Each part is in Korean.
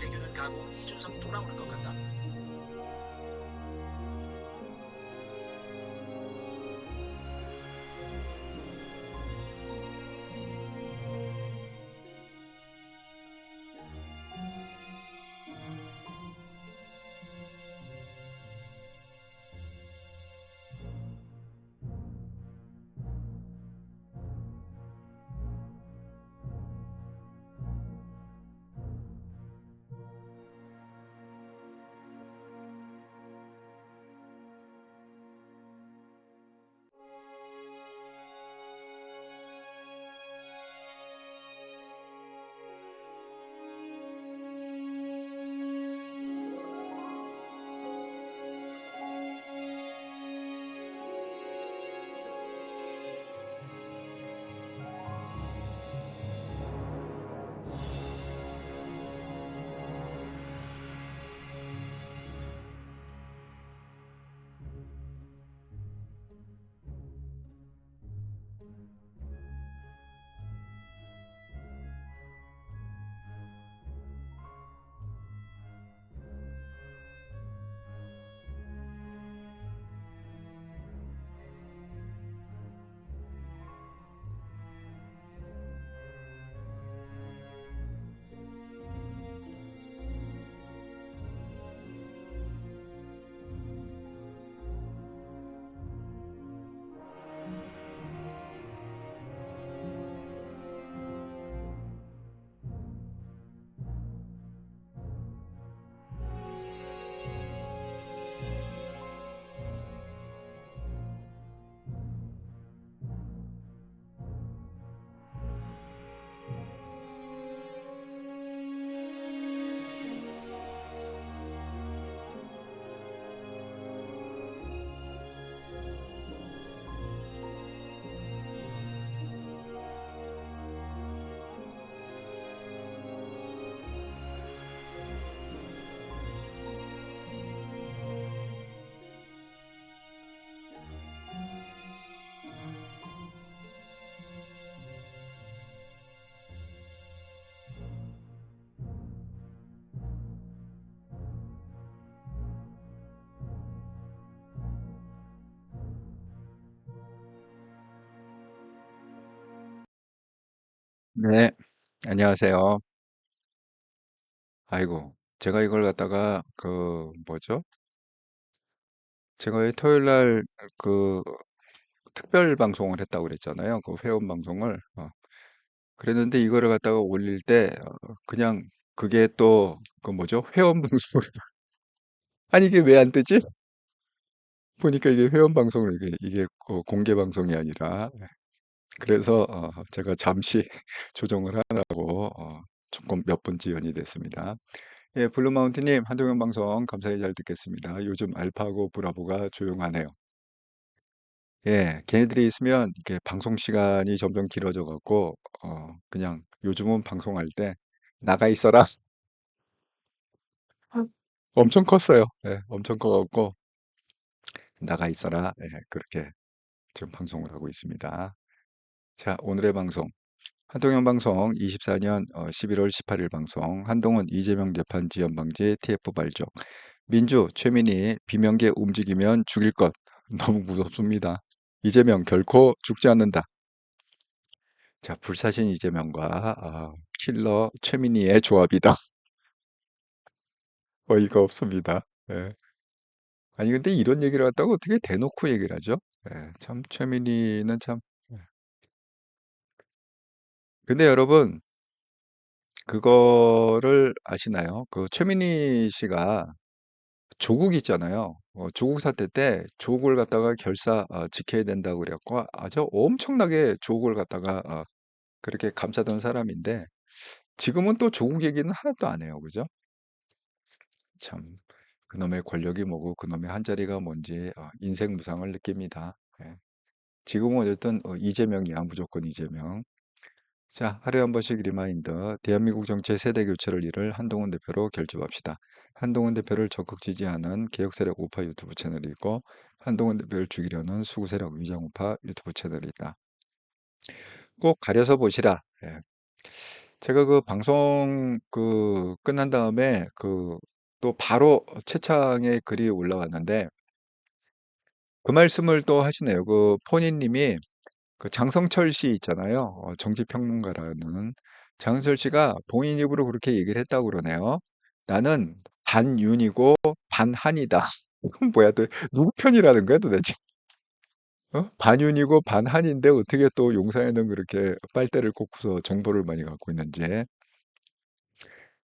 대결은 가고 이준석이 돌아오는 것 같다. 네, 안녕하세요. 아이고, 제가 이걸 갖다가 뭐죠? 제가 이 토요일 날 그 특별 방송을 했다고 그랬잖아요. 그 회원 방송을. 그랬는데 이거를 갖다가 올릴 때 그냥 그게 또 그 뭐죠? 회원 방송. 아니 이게 왜 안 뜨지? 보니까 이게 회원 방송을 이게 공개 방송이 아니라 그래서 제가 잠시 조정을 하느라고 조금 몇 번 지연이 됐습니다. 예, 블루마운트님, 한동현 방송 감사히 잘 듣겠습니다. 요즘 알파고 브라보가 조용하네요. 예, 걔네들이 있으면 이게 방송 시간이 점점 길어져 갖고, 그냥 요즘은 방송할 때 나가 있어라. 엄청 컸어요. 예, 엄청 커갖고 나가 있어라. 예, 그렇게 지금 방송을 하고 있습니다. 자, 오늘의 방송. 한동현 방송 24년 11월 18일 방송. 한동훈 이재명 재판 지연 방지 TF 발족. 민주 최민희 비명계 움직이면 죽일 것 너무 무섭습니다. 이재명 결코 죽지 않는다. 자, 불사신 이재명과 킬러 최민희의 조합이다. 어이가 없습니다. 예. 아니 근데 이런 얘기를 했다고 어떻게 대놓고 얘기를 하죠? 예, 참 최민희는 참. 예. 근데 여러분 그거를 아시나요? 그 최민희 씨가 조국 있잖아요. 조국 사태 때 조국을 갖다가 지켜야 된다고 그랬고 아주 엄청나게 조국을 갖다가 그렇게 감싸던 사람인데 지금은 또 조국 얘기는 하나도 안 해요. 그죠? 참 그놈의 권력이 뭐고 그놈의 한자리가 뭔지 인생 무상을 느낍니다. 예. 지금은 어쨌든 이재명이야. 무조건 이재명. 자, 하루에 한 번씩 리마인더. 대한민국 정치의 세대 교체를 이룰 한동훈 대표로 결집합시다. 한동훈 대표를 적극 지지하는 개혁세력 우파 유튜브 채널이 있고 한동훈 대표를 죽이려는 수구세력 위장우파 유튜브 채널이 있다. 꼭 가려서 보시라. 예. 제가 그 방송 끝난 다음에 또 바로 채창에 글이 올라왔는데 그 말씀을 또 하시네요. 그 포니님이 그 장성철 씨 있잖아요. 정치평론가라는 장성철 씨가 본인 입으로 그렇게 얘기를 했다고 그러네요. 나는 반윤이고 반한이다. 이건 뭐야? 또 누구 편이라는 거야 도대체? 반윤이고 반한인데 어떻게 또 용산에는 그렇게 빨대를 꽂고서 정보를 많이 갖고 있는지.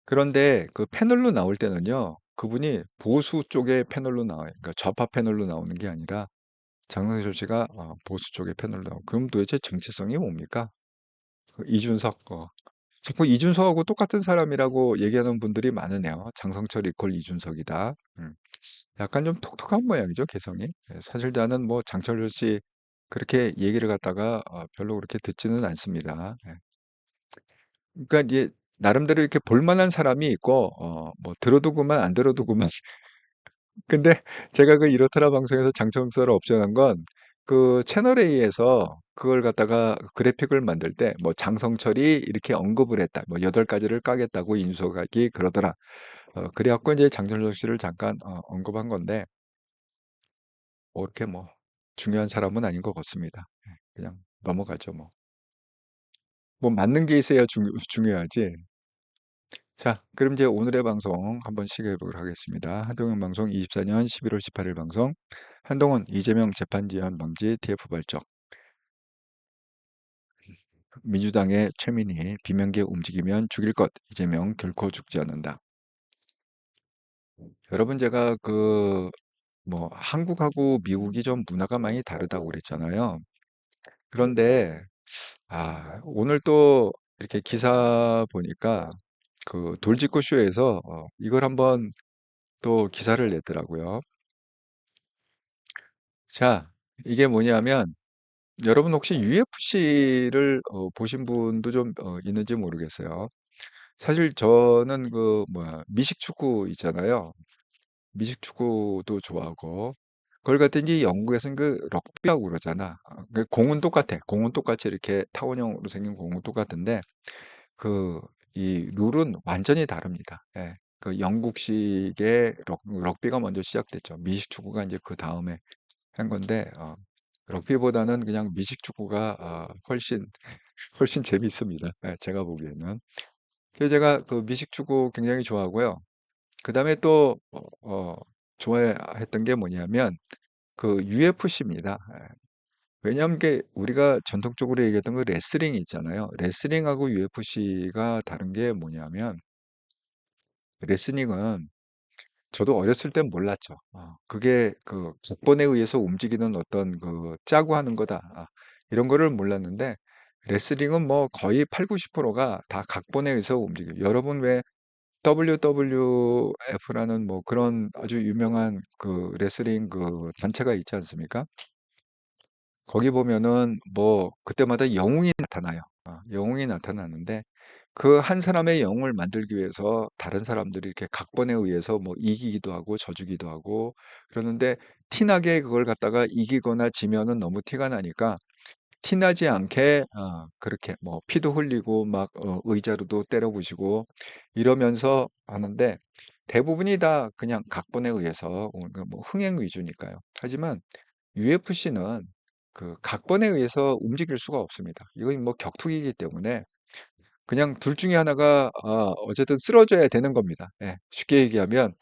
그런데 그 패널로 나올 때는요, 그분이 보수 쪽의 패널로 나와요. 그러니까 좌파 패널로 나오는 게 아니라 장성철 씨가 보수 쪽의 패널로 나오고, 그럼 도대체 정체성이 뭡니까? 이준석, 자꾸 이준석하고 똑같은 사람이라고 얘기하는 분들이 많으네요. 장성철 이퀄 이준석이다. 약간 좀 독특한 모양이죠, 개성이. 예, 사실 나는 뭐 장철철 씨 그렇게 얘기를 갖다가 별로 그렇게 듣지는 않습니다. 예. 그러니까 이제 나름대로 이렇게 볼 만한 사람이 있고, 뭐 들어도 그만 안 들어도 그만. 근데 제가 그 이렇더라 방송에서 장청서를 옵션한 건 그 채널 A에서 그걸 갖다가 그래픽을 만들 때 뭐 장성철이 이렇게 언급을 했다. 뭐 8가지를 까겠다고 인수석이 그러더라. 그래갖고 이제 장철석 씨를 잠깐 언급한 건데 뭐 이렇게 뭐 중요한 사람은 아닌 것 같습니다. 예, 그냥 넘어가죠 뭐. 뭐 맞는 게 있어야 중요하지. 자, 그럼 이제 오늘의 방송 한번 시작해 보도록 하겠습니다. 한동훈 방송 24년 11월 18일 방송. 한동훈 이재명 재판 지연 방지 TF 발적. 민주당의 최민희 비명계 움직이면 죽일 것. 이재명 결코 죽지 않는다. 여러분 제가 뭐 한국하고 미국이 좀 문화가 많이 다르다고 그랬잖아요. 그런데 오늘 또 이렇게 기사 보니까 그 돌직구 쇼에서 이걸 한번 또 기사를 냈더라고요. 자, 이게 뭐냐면 여러분 혹시 UFC를 보신 분도 좀 있는지 모르겠어요. 사실 저는 그 뭐야 미식축구 있잖아요. 미식축구도 좋아하고 그걸 갖다가 영국에서는 그 럭비라고 그러잖아. 그 공은 똑같아. 공은 똑같이 이렇게 타원형으로 생긴 공은 똑같은데 그 이 룰은 완전히 다릅니다. 예. 그 영국식의 럭비가 먼저 시작됐죠. 미식축구가 이제 그 다음에 한 건데 럭비보다는 그냥 미식축구가 훨씬 재미있습니다. 예, 제가 보기에는. 그래서 제가 그 미식축구 굉장히 좋아하고요. 그다음에 또 좋아했던 게 뭐냐면 그 UFC입니다. 왜냐하면 게 우리가 전통적으로 얘기했던 그 레슬링 있잖아요. 레슬링하고 UFC가 다른 게 뭐냐면 레슬링은 저도 어렸을 땐 몰랐죠. 그게 그 각본에 의해서 움직이는 어떤 그 짜고 하는 거다. 이런 거를 몰랐는데 레슬링은 뭐 거의 8, 90%가 다 각본에 의해서 움직여요. 여러분 왜 WWF라는 뭐 그런 아주 유명한 그 레슬링 그 단체가 있지 않습니까? 거기 보면은 뭐 그때마다 영웅이 나타나요. 영웅이 나타나는데 그 한 사람의 영웅을 만들기 위해서 다른 사람들이 이렇게 각본에 의해서 뭐 이기기도 하고 져주기도 하고 그러는데 티나게 그걸 갖다가 이기거나 지면은 너무 티가 나니까 티나지 않게 그렇게 뭐 피도 흘리고 막 의자로도 때려 부시고 이러면서 하는데 대부분이 다 그냥 각본에 의해서 그뭐 흥행 위주니까요. 하지만 UFC는 그 각본에 의해서 움직일 수가 없습니다. 이건 뭐 격투기이기 때문에 그냥 둘 중에 하나가 어쨌든 쓰러져야 되는 겁니다. 예, 쉽게 얘기하면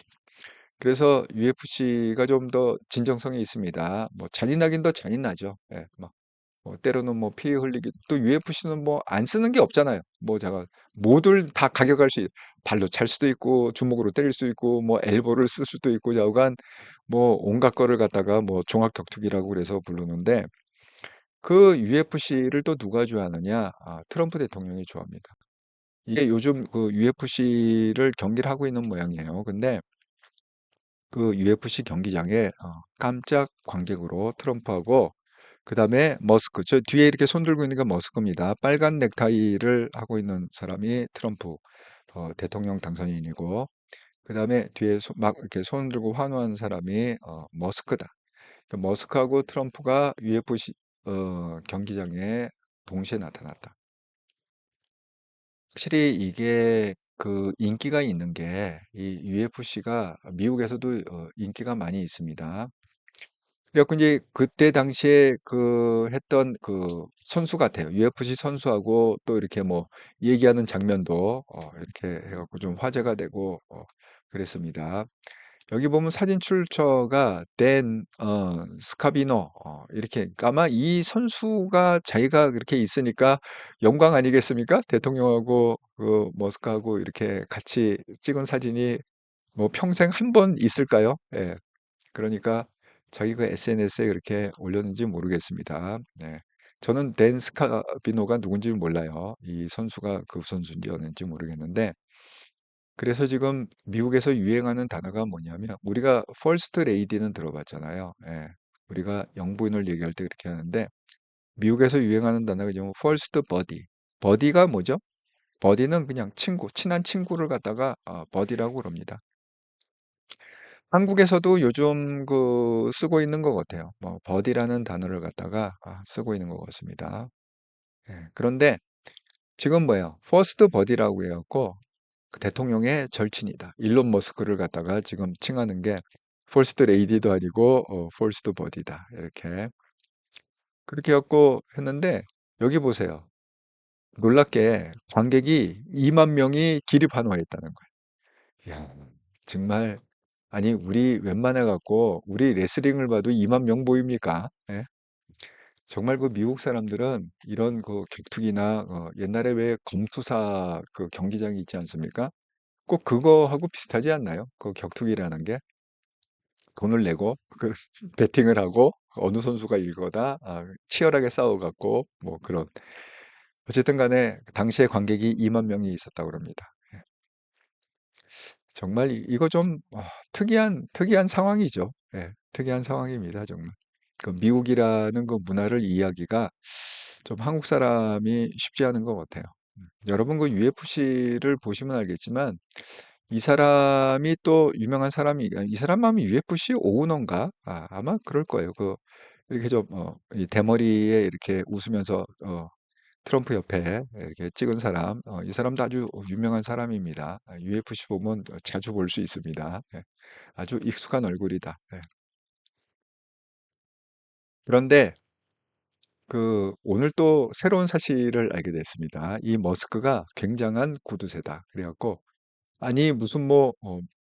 그래서 UFC가 좀 더 진정성이 있습니다. 뭐 잔인하긴 더 잔인하죠. 예, 뭐 때로는 뭐 피 흘리기 또 UFC는 뭐 안 쓰는 게 없잖아요. 뭐 제가 뭐들 다 가격할 수 발로 찰 수도 있고 주먹으로 때릴 수 있고 뭐 엘보를 쓸 수도 있고 좌우간 뭐 온갖 거를 갖다가 뭐 종합 격투기라고 그래서 부르는데 그 UFC를 또 누가 좋아하느냐? 트럼프 대통령이 좋아합니다. 이게 요즘 그 UFC를 경기를 하고 있는 모양이에요. 근데 그 UFC 경기장에 깜짝 관객으로 트럼프하고 그다음에 머스크 저 뒤에 이렇게 손 들고 있는 게 머스크입니다. 빨간 넥타이를 하고 있는 사람이 트럼프 대통령 당선인이고 그다음에 뒤에 막 이렇게 손 들고 환호하는 사람이 머스크다. 그 머스크하고 트럼프가 UFC 경기장에 동시에 나타났다. 확실히 이게 그 인기가 있는 게 이 UFC가 미국에서도 인기가 많이 있습니다. 그래갖고 이제 그때 당시에 그 했던 그 선수 같아요. UFC 선수하고 또 이렇게 뭐 얘기하는 장면도 이렇게 해갖고 좀 화제가 되고 그랬습니다. 여기 보면 사진 출처가 댄 스카비노 이렇게 그러니까 아마 이 선수가 자기가 그렇게 있으니까 영광 아니겠습니까? 대통령하고 그 머스크하고 이렇게 같이 찍은 사진이 뭐 평생 한 번 있을까요? 예. 그러니까 자기가 SNS에 그렇게 올렸는지 모르겠습니다. 네. 저는 댄 스카비노가 누군지 몰라요. 이 선수가 그 선수인지 모르겠는데 그래서 지금 미국에서 유행하는 단어가 뭐냐면 우리가 퍼스트 레이디는 들어봤잖아요. 예. 우리가 영부인을 얘기할 때 그렇게 하는데 미국에서 유행하는 단어가 지금 퍼스트 버디. 버디가 뭐죠? 버디는 그냥 친구, 친한 친구를 갖다가 버디라고 그럽니다. 한국에서도 요즘 그 쓰고 있는 것 같아요. 뭐 버디라는 단어를 갖다가 쓰고 있는 것 같습니다. 예. 그런데 지금 뭐예요? 퍼스트 버디라고 해갖고 그 대통령의 절친이다. 일론 머스크를 갖다가 지금 칭하는 게 퍼스트 레이디도 아니고 퍼스트 버디다. 이렇게 그렇게 갖고 했는데 여기 보세요. 놀랍게 관객이 2만 명이 기립환호했다는 거예요. 이야, 정말 아니 우리 웬만해 갖고 우리 레슬링을 봐도 2만 명 보입니까? 예? 정말 그 미국 사람들은 이런 그 격투기나 옛날에 왜 검투사 그 경기장이 있지 않습니까? 꼭 그거하고 비슷하지 않나요? 그 격투기라는 게 돈을 내고 그 베팅을 하고 어느 선수가 이거다 치열하게 싸워갖고 뭐 그런 어쨌든 간에 당시에 관객이 2만 명이 있었다고 합니다. 예. 정말 이거 좀 특이한 상황이죠. 예, 특이한 상황입니다, 정말. 그 미국이라는 그 문화를 이해하기가 좀 한국 사람이 쉽지 않은 것 같아요. 여러분 그 UFC를 보시면 알겠지만 이 사람이 또 유명한 사람이 이 사람 하면 UFC 오우너인가? 아마 그럴 거예요. 그 이렇게 좀 이 대머리에 이렇게 웃으면서 트럼프 옆에 이렇게 찍은 사람 이 사람도 아주 유명한 사람입니다. UFC 보면 자주 볼 수 있습니다. 예. 아주 익숙한 얼굴이다. 예. 그런데 그 오늘 또 새로운 사실을 알게 됐습니다. 이 머스크가 굉장한 구두쇠다. 그래갖고 아니 무슨 뭐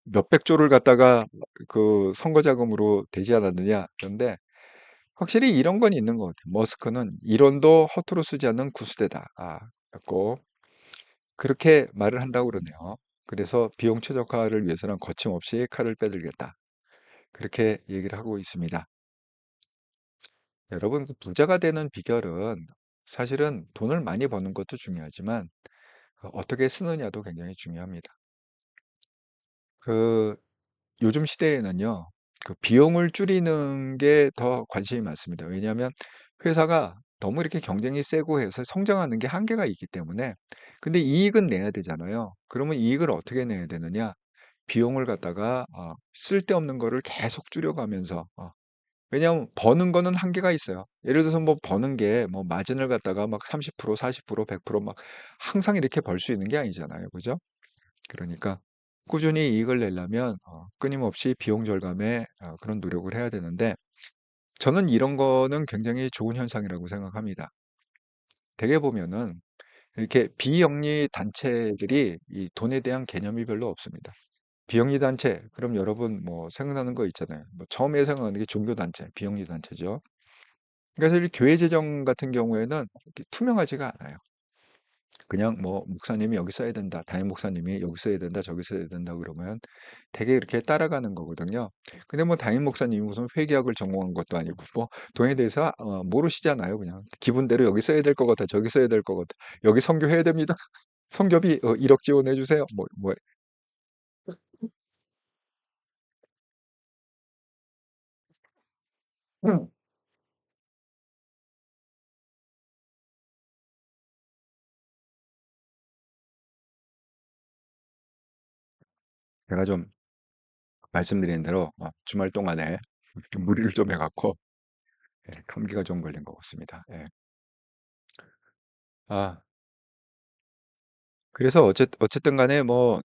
몇백 조를 갖다가 그 선거 자금으로 되지 않았느냐. 그런데 확실히 이런 건 있는 것 같아요. 머스크는 이론도 허투루 쓰지 않는 구수대다. 그래갖고 그렇게 말을 한다고 그러네요. 그래서 비용 최적화를 위해서는 거침없이 칼을 빼들겠다. 그렇게 얘기를 하고 있습니다. 여러분, 그 부자가 되는 비결은 사실은 돈을 많이 버는 것도 중요하지만 어떻게 쓰느냐도 굉장히 중요합니다. 그 요즘 시대에는요, 그 비용을 줄이는 게 더 관심이 많습니다. 왜냐하면 회사가 너무 이렇게 경쟁이 세고 해서 성장하는 게 한계가 있기 때문에 근데 이익은 내야 되잖아요. 그러면 이익을 어떻게 내야 되느냐? 비용을 갖다가 쓸데없는 거를 계속 줄여가면서 왜냐하면 버는 거는 한계가 있어요. 예를 들어서 뭐 버는 게 뭐 마진을 갖다가 막 30%, 40%, 100%막 항상 이렇게 벌 수 있는 게 아니잖아요. 그죠? 그러니까 꾸준히 이익을 내려면 끊임없이 비용 절감에 그런 노력을 해야 되는데 저는 이런 거는 굉장히 좋은 현상이라고 생각합니다. 대개 보면은 이렇게 비영리 단체들이 이 돈에 대한 개념이 별로 없습니다. 비영리 단체, 그럼 여러분 뭐 생각나는 거 있잖아요. 뭐 처음에 생각나는 게 종교 단체, 비영리 단체죠. 그래서 이 교회 재정 같은 경우에는 이렇게 투명하지가 않아요. 그냥 뭐 목사님이 여기 써야 된다, 담임 목사님이 여기 써야 된다, 저기 써야 된다 그러면 되게 이렇게 따라가는 거거든요. 근데 뭐 담임 목사님이 무슨 회계학을 전공한 것도 아니고 뭐 돈에 대해서 모르시잖아요. 그냥 기분대로 여기 써야 될 것 같아, 저기 써야 될 것 같아, 여기 선교해야 됩니다. 선교비 1억 지원해 주세요. 뭐 음. 제가 좀 말씀드린 대로 주말 동안에 무리를 좀 해갖고 감기가 좀 걸린 것 같습니다. 예. 아, 그래서 어쨌든 간에 뭐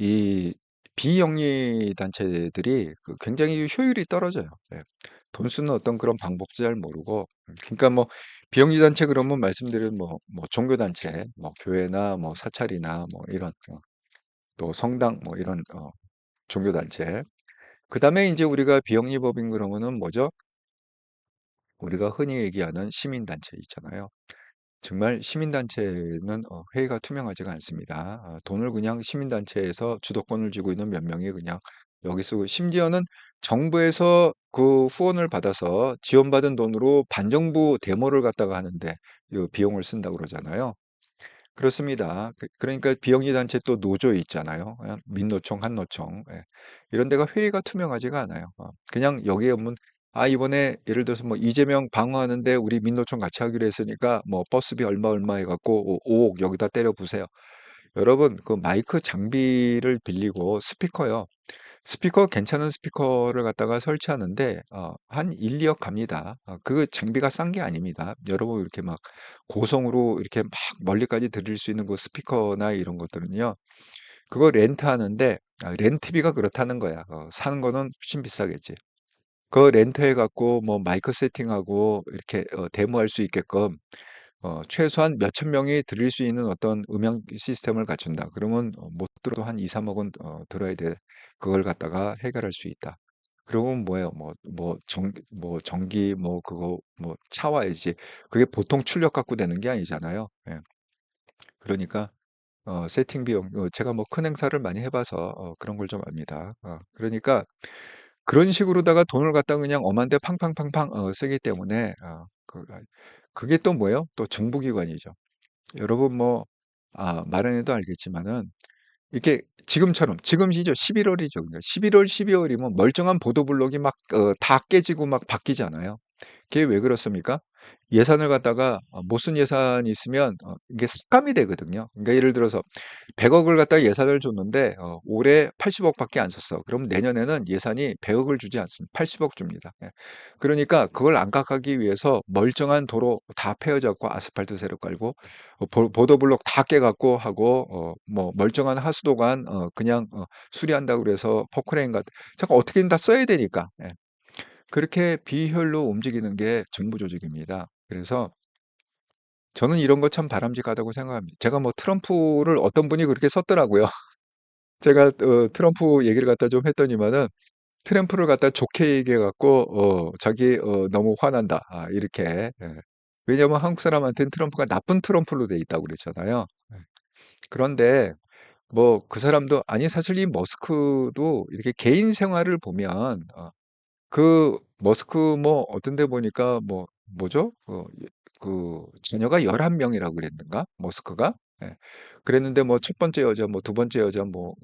이 비영리 단체들이 굉장히 효율이 떨어져요. 예. 돈 쓰는 어떤 그런 방법도 잘 모르고. 그러니까 뭐 비영리 단체 그러면 말씀드린 뭐 종교 단체, 뭐 교회나 뭐 사찰이나 뭐 이런 또 성당 뭐 이런 종교 단체. 그다음에 이제 우리가 비영리법인 그러면은 뭐죠? 우리가 흔히 얘기하는 시민 단체 있잖아요. 정말 시민단체는 회의가 투명하지가 않습니다. 돈을 그냥 시민단체에서 주도권을 쥐고 있는 몇 명이 그냥 여기 쓰고 심지어는 정부에서 그 후원을 받아서 지원받은 돈으로 반정부 데모를 갖다가 하는데 이 비용을 쓴다고 그러잖아요. 그렇습니다. 그러니까 비영리 단체 또 노조 있잖아요. 민노총, 한노총. 예. 이런 데가 회의가 투명하지가 않아요. 그냥 여기에 오면 이번에 예를 들어서 뭐 이재명 방어하는데 우리 민노총 같이 하기로 했으니까 뭐 버스비 얼마 얼마 해갖고 5억 여기다 때려 부세요. 여러분 그 마이크 장비를 빌리고 스피커요. 스피커 괜찮은 스피커를 갖다가 설치하는데 한 1-2억 갑니다. 그 장비가 싼 게 아닙니다. 여러분 이렇게 막 고성으로 이렇게 막 멀리까지 들을 수 있는 그 스피커나 이런 것들은요. 그거 렌트하는데 렌트비가 그렇다는 거야. 사는 거는 훨씬 비싸겠지. 그거 렌트해 갖고 뭐 마이크 세팅하고 이렇게 데모할 수 있게끔 최소한 몇천 명이 들을 수 있는 어떤 음향 시스템을 갖춘다. 그러면 못 들어도 한 2-3억은 들어야 돼. 그걸 갖다가 해결할 수 있다. 그러면 뭐예요? 뭐 전기 뭐 그거 뭐 차와야지. 그게 보통 출력 갖고 되는 게 아니잖아요. 예. 그러니까 세팅 비용 제가 뭐 큰 행사를 많이 해 봐서 그런 걸 좀 압니다. 그러니까 그런 식으로다가 돈을 갖다가 그냥 엄한데 팡팡팡팡 쓰기 때문에 그게 또 뭐예요? 또 정부기관이죠. 여러분 뭐 말안 해도 알겠지만은 이게 지금처럼 지금이죠. 11월이죠. 11월, 12월이면 멀쩡한 보도블록이 막 다 깨지고 막 바뀌잖아요. 그게 왜 그렇습니까? 예산을 갖다가 못 쓴 예산이 있으면 이게 삭감이 되거든요. 그러니까 예를 들어서 100억을 갖다가 예산을 줬는데 올해 80억밖에 안 썼어. 그럼 내년에는 예산이 100억을 주지 않습니다. 80억 줍니다. 예. 그러니까 그걸 안 깎기 위해서 멀쩡한 도로 다 페어졌고 아스팔트 새로 깔고 보도블록 다 깨갖고 하고 뭐 멀쩡한 하수도관 그냥 수리한다고 그래서 포크레인 같은 잠깐 어떻게든 다 써야 되니까. 예. 그렇게 비효율로 움직이는 게 정부 조직입니다. 그래서 저는 이런 거 참 바람직하다고 생각합니다. 제가 뭐 트럼프를 어떤 분이 그렇게 썼더라고요. 제가 트럼프 얘기를 갖다 좀 했더니만은 트럼프를 갖다 좋게 얘기해 갖고 자기 "너무 화난다." 이렇게. 예. 왜냐하면 한국 사람한테는 트럼프가 나쁜 트럼프로 돼 있다고 그랬잖아요. 예. 그런데 뭐 그 사람도 아니 사실 이 머스크도 이렇게 개인 생활을 보면 그 머스크 뭐 어떤 데 보니까 뭐죠? 자녀가 11 명이라고 그랬는가? 머스크가? 예. 그랬는데 뭐 첫 번째 여자 뭐 두 번째 여자 뭐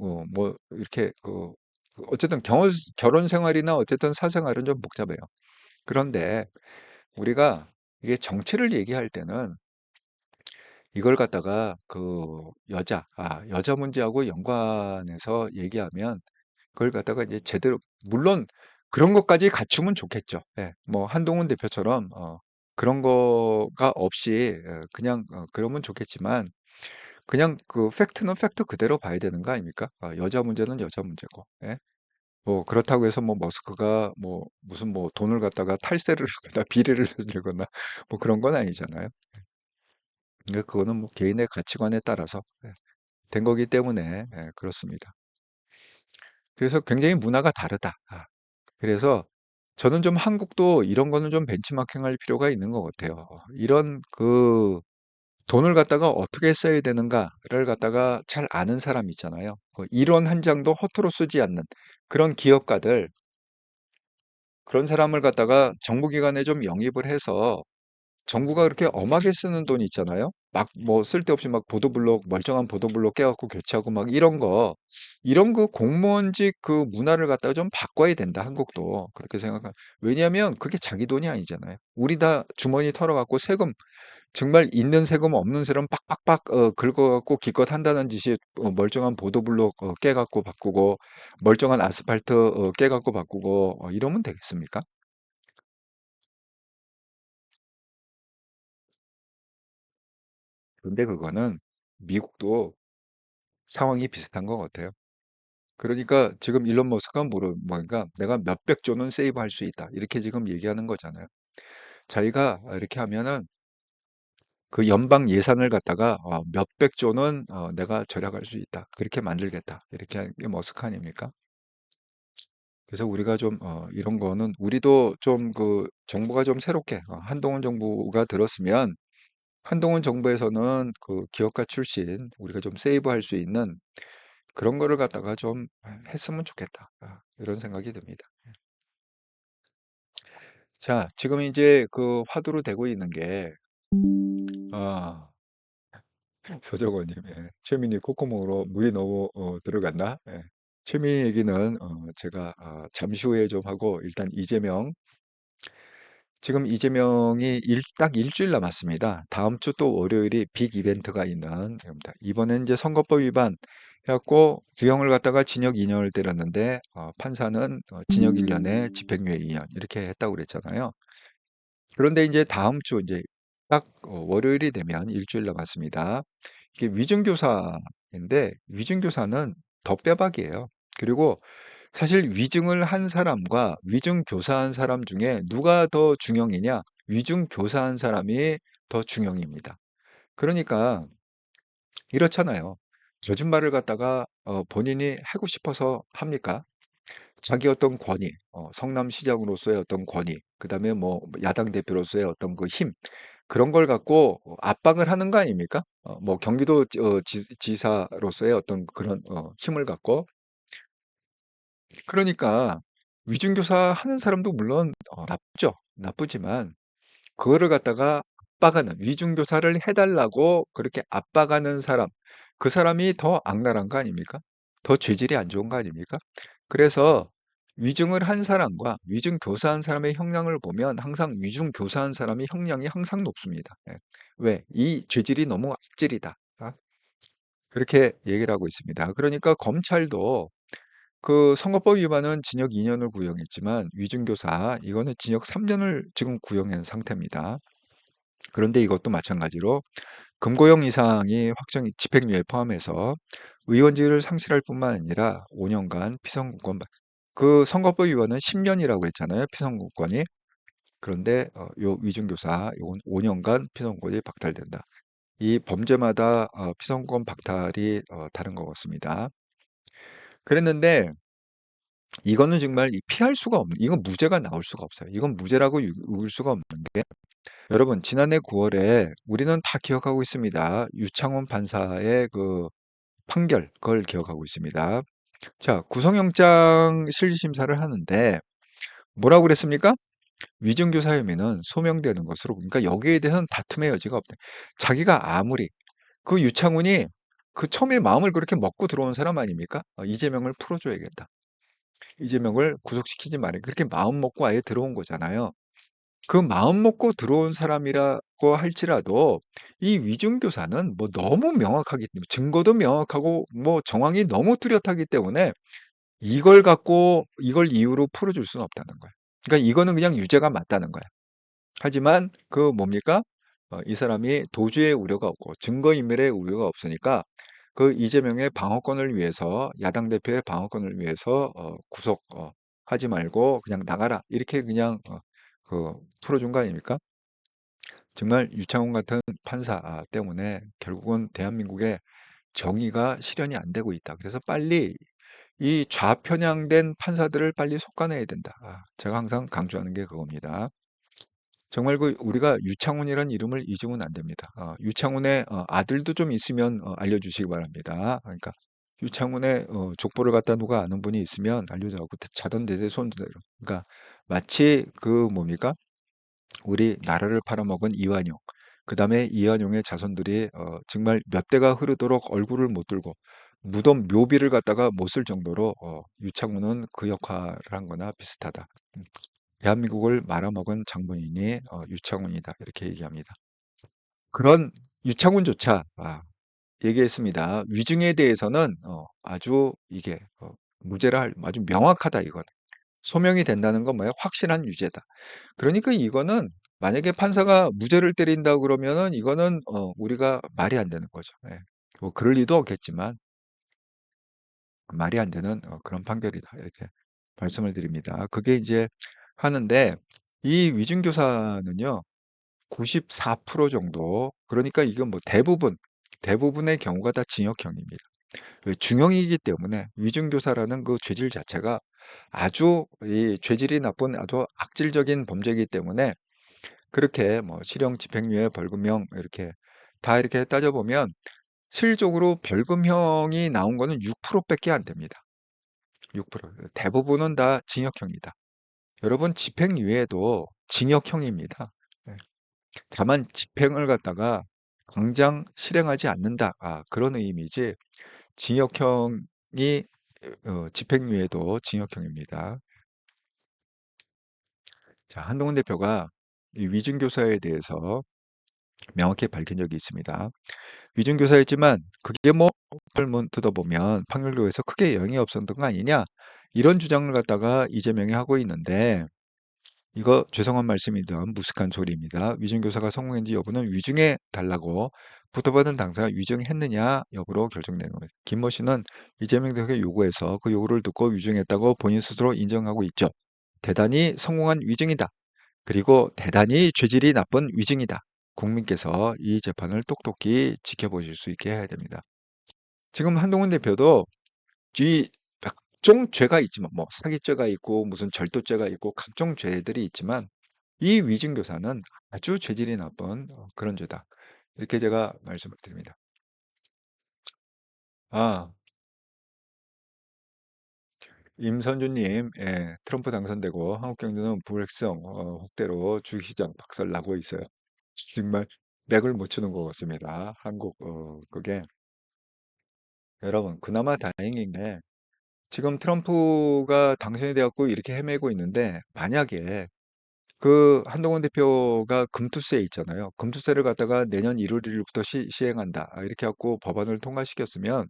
이렇게 어쨌든 결혼 생활이나 어쨌든 사생활은 좀 복잡해요. 그런데 우리가 이게 정치를 얘기할 때는 이걸 갖다가 여자 문제하고 연관해서 얘기하면 그걸 갖다가 이제 제대로 물론 그런 것까지 갖추면 좋겠죠. 예. 뭐 한동훈 대표처럼 그런 거가 없이 그냥 그러면 좋겠지만 그냥 그 팩트는 팩트 그대로 봐야 되는 거 아닙니까? 여자 문제는 여자 문제고. 예. 뭐 그렇다고 해서 뭐 머스크가 뭐 무슨 뭐 돈을 갖다가 탈세를 하거나 비리를 저지르거나 뭐 그런 건 아니잖아요. 그러니까 그거는 뭐 개인의 가치관에 따라서 된 거기 때문에 그렇습니다. 그래서 굉장히 문화가 다르다. 그래서 저는 좀 한국도 이런 거는 좀 벤치마킹할 필요가 있는 것 같아요. 이런 돈을 갖다가 어떻게 써야 되는가를 갖다가 잘 아는 사람 있잖아요. 이론 한 장도 허투루 쓰지 않는 그런 기업가들, 그런 사람을 갖다가 정부기관에 좀 영입을 해서 정부가 그렇게 엄하게 쓰는 돈 있잖아요. 막 뭐 쓸데없이 막 멀쩡한 보도블록 깨갖고 교체하고 막 이런 거 공무원직 그 문화를 갖다가 좀 바꿔야 된다, 한국도. 그렇게 왜냐하면 그게 자기 돈이 아니잖아요. 우리 다 주머니 털어갖고 세금, 정말 있는 세금 없는 세금 빡빡빡 긁어갖고 기껏 한다는 짓이 멀쩡한 보도블록 깨갖고 바꾸고, 멀쩡한 아스팔트 깨갖고 바꾸고, 이러면 되겠습니까? 근데 그거는 미국도 상황이 비슷한 것 같아요. 그러니까 지금 일론 머스크가 뭐니까 내가 몇백 조는 세이브할 수 있다. 이렇게 지금 얘기하는 거잖아요. 자기가 이렇게 하면은 그 연방 예산을 갖다가 몇백 조는 내가 절약할 수 있다. 그렇게 만들겠다. 이렇게 하는 게 머스크 아닙니까? 그래서 우리가 좀 이런 거는 우리도 좀 그 정부가 좀 새롭게 한동훈 정부가 들었으면 한동훈 정부에서는 그 기업가 출신 우리가 좀 세이브할 수 있는 그런 거를 갖다가 좀 했으면 좋겠다. 이런 생각이 듭니다. 자, 지금 이제 그 화두로 되고 있는 게 아, 서정원님, 최민희 콧구멍으로 물이 너무 들어갔나? 최민희 얘기는 제가 잠시 후에 좀 하고 일단 이재명 지금 이재명이 딱 일주일 남았습니다. 다음 주 또 월요일이 빅 이벤트가 있는 겁니다. 이번엔 이제 선거법 위반 해갖고 구형을 갖다가 징역 2년을 때렸는데 판사는 징역 1년에 집행유예 2년 이렇게 했다고 그랬잖아요. 그런데 이제 다음 주 이제 딱 월요일이 되면 일주일 남았습니다. 이게 위증교사인데 위증교사는 더 빼박이에요. 그리고 사실 위증을 한 사람과 위증교사한 사람 중에 누가 더 중형이냐? 위증교사한 사람이 더 중형입니다. 그러니까 이렇잖아요. 거짓말을 갖다가 본인이 하고 싶어서 합니까? 자기 어떤 권위, 성남시장으로서의 어떤 권위, 그다음에 뭐 야당 대표로서의 어떤 그 힘, 그런 걸 갖고 압박을 하는 거 아닙니까? 뭐 경기도 지사로서의 어떤 그런 힘을 갖고 그러니까 위중교사 하는 사람도 물론 나쁘죠. 나쁘지만 그거를 갖다가 압박하는 위중교사를 해달라고 그렇게 압박하는 사람, 그 사람이 더 악랄한 거 아닙니까? 더 죄질이 안 좋은 거 아닙니까? 그래서 위증을 한 사람과 위증 교사한 사람의 형량을 보면 항상 위중 교사한 사람이 형량이 항상 높습니다. 왜? 이 죄질이 너무 악질이다. 그렇게 얘기를 하고 있습니다. 그러니까 검찰도 그 선거법 위반은 징역 2년을 구형했지만 위증교사 이거는 징역 3년을 지금 구형한 상태입니다. 그런데 이것도 마찬가지로 금고형 이상이 확정이 집행유예 포함해서 의원직을 상실할 뿐만 아니라 5년간 피선거권 그 선거법 위반은 10년이라고 했잖아요. 피선거권이. 그런데 요 위증교사 요건 5년간 피선거권이 박탈된다. 이 범죄마다 피선거권 박탈이 다른 것 같습니다. 그랬는데 이거는 정말 피할 수가 없는 이건 무죄가 나올 수가 없어요. 이건 무죄라고 울 수가 없는 게 여러분 지난해 9월에 우리는 다 기억하고 있습니다. 유창훈 판사의 그 판결 그걸 기억하고 있습니다. 자, 구속영장 실질심사를 하는데 뭐라고 그랬습니까? 위증교사 혐의는 소명되는 것으로 그러니까 여기에 대해서는 다툼의 여지가 없다. 자기가 아무리 그 유창훈이 그 처음에 마음을 그렇게 먹고 들어온 사람 아닙니까? 이재명을 풀어줘야겠다. 이재명을 구속시키지 말아야 그렇게 마음 먹고 아예 들어온 거잖아요. 그 마음 먹고 들어온 사람이라고 할지라도 이 위증교사는 뭐 너무 명확하기 때문에 증거도 명확하고 뭐 정황이 너무 뚜렷하기 때문에 이걸 갖고 이걸 이유로 풀어줄 수는 없다는 거예요. 그러니까 이거는 그냥 유죄가 맞다는 거예요. 하지만 그 뭡니까? 이 사람이 도주의 우려가 없고 증거인멸의 우려가 없으니까 그 이재명의 방어권을 위해서 야당 대표의 방어권을 위해서 구속 하지 말고 그냥 나가라 이렇게 그냥 그 풀어준 거 아닙니까? 정말 유창훈 같은 판사 때문에 결국은 대한민국의 정의가 실현이 안 되고 있다. 그래서 빨리 이 좌편향된 판사들을 빨리 속아내야 된다. 제가 항상 강조하는 게 그겁니다. 정말 그 우리가 유창훈이라는 이름을 잊으면 안 됩니다. 유창훈의 아들도 좀 있으면 알려주시기 바랍니다. 그러니까 유창훈의 족보를 갖다 누가 아는 분이 있으면 알려줘갖고 자던대대 손대로. 그러니까 마치 그 뭡니까? 우리 나라를 팔아먹은 이완용. 그다음에 이완용의 자손들이 정말 몇 대가 흐르도록 얼굴을 못 들고 무덤 묘비를 갖다가 못 쓸 정도로 유창훈은 그 역할을 한 거나 비슷하다. 대한민국을 말아먹은 장본인이 유창훈이다. 이렇게 얘기합니다. 그런 유창훈조차 얘기했습니다. 위증에 대해서는 아주 이게 무죄라 아주 명확하다 이건. 소명이 된다는 건 뭐예요? 확실한 유죄다. 그러니까 이거는 만약에 판사가 무죄를 때린다 그러면은 이거는 우리가 말이 안 되는 거죠. 예. 뭐 그럴 리도 없겠지만 말이 안 되는 그런 판결이다. 이렇게 말씀을 드립니다. 그게 이제 하는데 이 위중교사는요. 94% 정도 그러니까 이건 뭐 대부분의 경우가 다 징역형입니다. 왜 중형이기 때문에 위중교사라는 그 죄질 자체가 아주 이 죄질이 나쁜 아주 악질적인 범죄이기 때문에 그렇게 뭐 실형, 집행유예, 벌금형 이렇게 다 이렇게 따져보면 실질적으로 벌금형이 나온 거는 6%밖에 안 됩니다. 6%. 대부분은 다 징역형이다. 여러분 집행유예도 징역형입니다. 네. 다만 집행을 갖다가 당장 실행하지 않는다. 그런 의미지 징역형이 집행유예도 징역형입니다. 자, 한동훈 대표가 이 위중교사에 대해서 명확히 밝힌 적이 있습니다. 위중교사였지만 그게 뭐 판결문 뜯어보면 판결도에서 크게 영향이 없었던 거 아니냐 이런 주장을 갖다가 이재명이 하고 있는데 이거 죄송한 말씀이든 무식한 소리입니다. 위중교사가 성공했는지 여부는 위중해 달라고 부터받은 당사가 위중했느냐 여부로 결정되는 겁니다. 김모 씨는 이재명 대표의 요구에서 그 요구를 듣고 위중했다고 본인 스스로 인정하고 있죠. 대단히 성공한 위중이다. 그리고 대단히 죄질이 나쁜 위증이다. 국민께서 이 재판을 똑똑히 지켜보실 수 있게 해야 됩니다. 지금 한동훈 대표도 이 각종 죄가 있지만 뭐 사기죄가 있고 무슨 절도죄가 있고 각종 죄들이 있지만 이 위증교사는 아주 죄질이 나쁜 그런 죄다. 이렇게 제가 말씀을 드립니다. 아, 임선주님, 예, 트럼프 당선되고 한국 경제는 불확실성, 혹대로 주식시장 박살나고 있어요. 정말 맥을 못 추는 것 같습니다. 한국, 그게. 여러분, 그나마 다행인 게 지금 트럼프가 당선이 되었고 이렇게 헤매고 있는데 만약에 그 한동훈 대표가 금투세 있잖아요. 금투세를 갖다가 내년 1월 1일부터 시행한다. 이렇게 갖고 법안을 통과시켰으면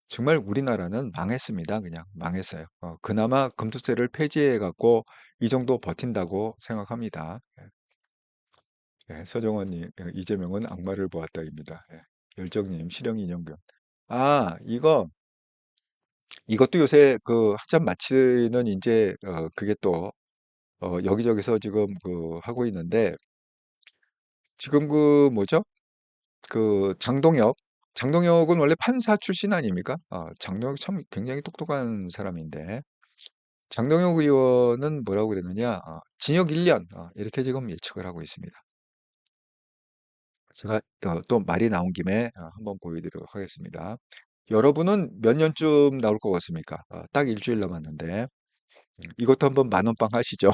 정말 우리나라는 망했습니다. 그냥 망했어요. 그나마 금투세를 폐지해 갖고 이 정도 버틴다고 생각합니다. 예, 서정원님, 이재명은 악마를 보았다입니다. 예, 열정님, 실형 인형견. 이것도 요새 그 학점 마치는 이제 그게 또 여기저기서 지금 그 하고 있는데 지금 그 뭐죠? 그 장동혁은 원래 판사 출신 아닙니까? 장동혁 참 굉장히 똑똑한 사람인데 장동혁 의원은 뭐라고 그랬느냐? 징역 1년 이렇게 지금 예측을 하고 있습니다. 제가 또 말이 나온 김에 한번 보여드리도록 하겠습니다. 여러분은 몇 년쯤 나올 것 같습니까? 딱 일주일 남았는데 이것도 한번 만원빵 하시죠.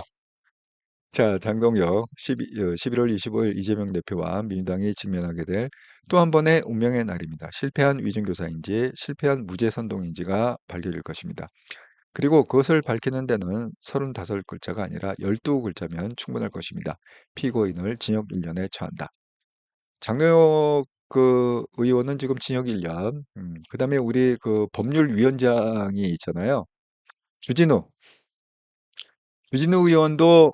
자, 장동혁 11월 25일 이재명 대표와 민주당이 직면하게 될 또 한 번의 운명의 날입니다. 실패한 위중교사인지 실패한 무죄 선동인지가 밝혀질 것입니다. 그리고 그것을 밝히는 데는 35글자가 아니라 12글자면 충분할 것입니다. 피고인을 징역 1년에 처한다. 장동혁 그 의원은 지금 징역 1년, 그다음에 우리 그 법률위원장이 있잖아요. 주진우 의원도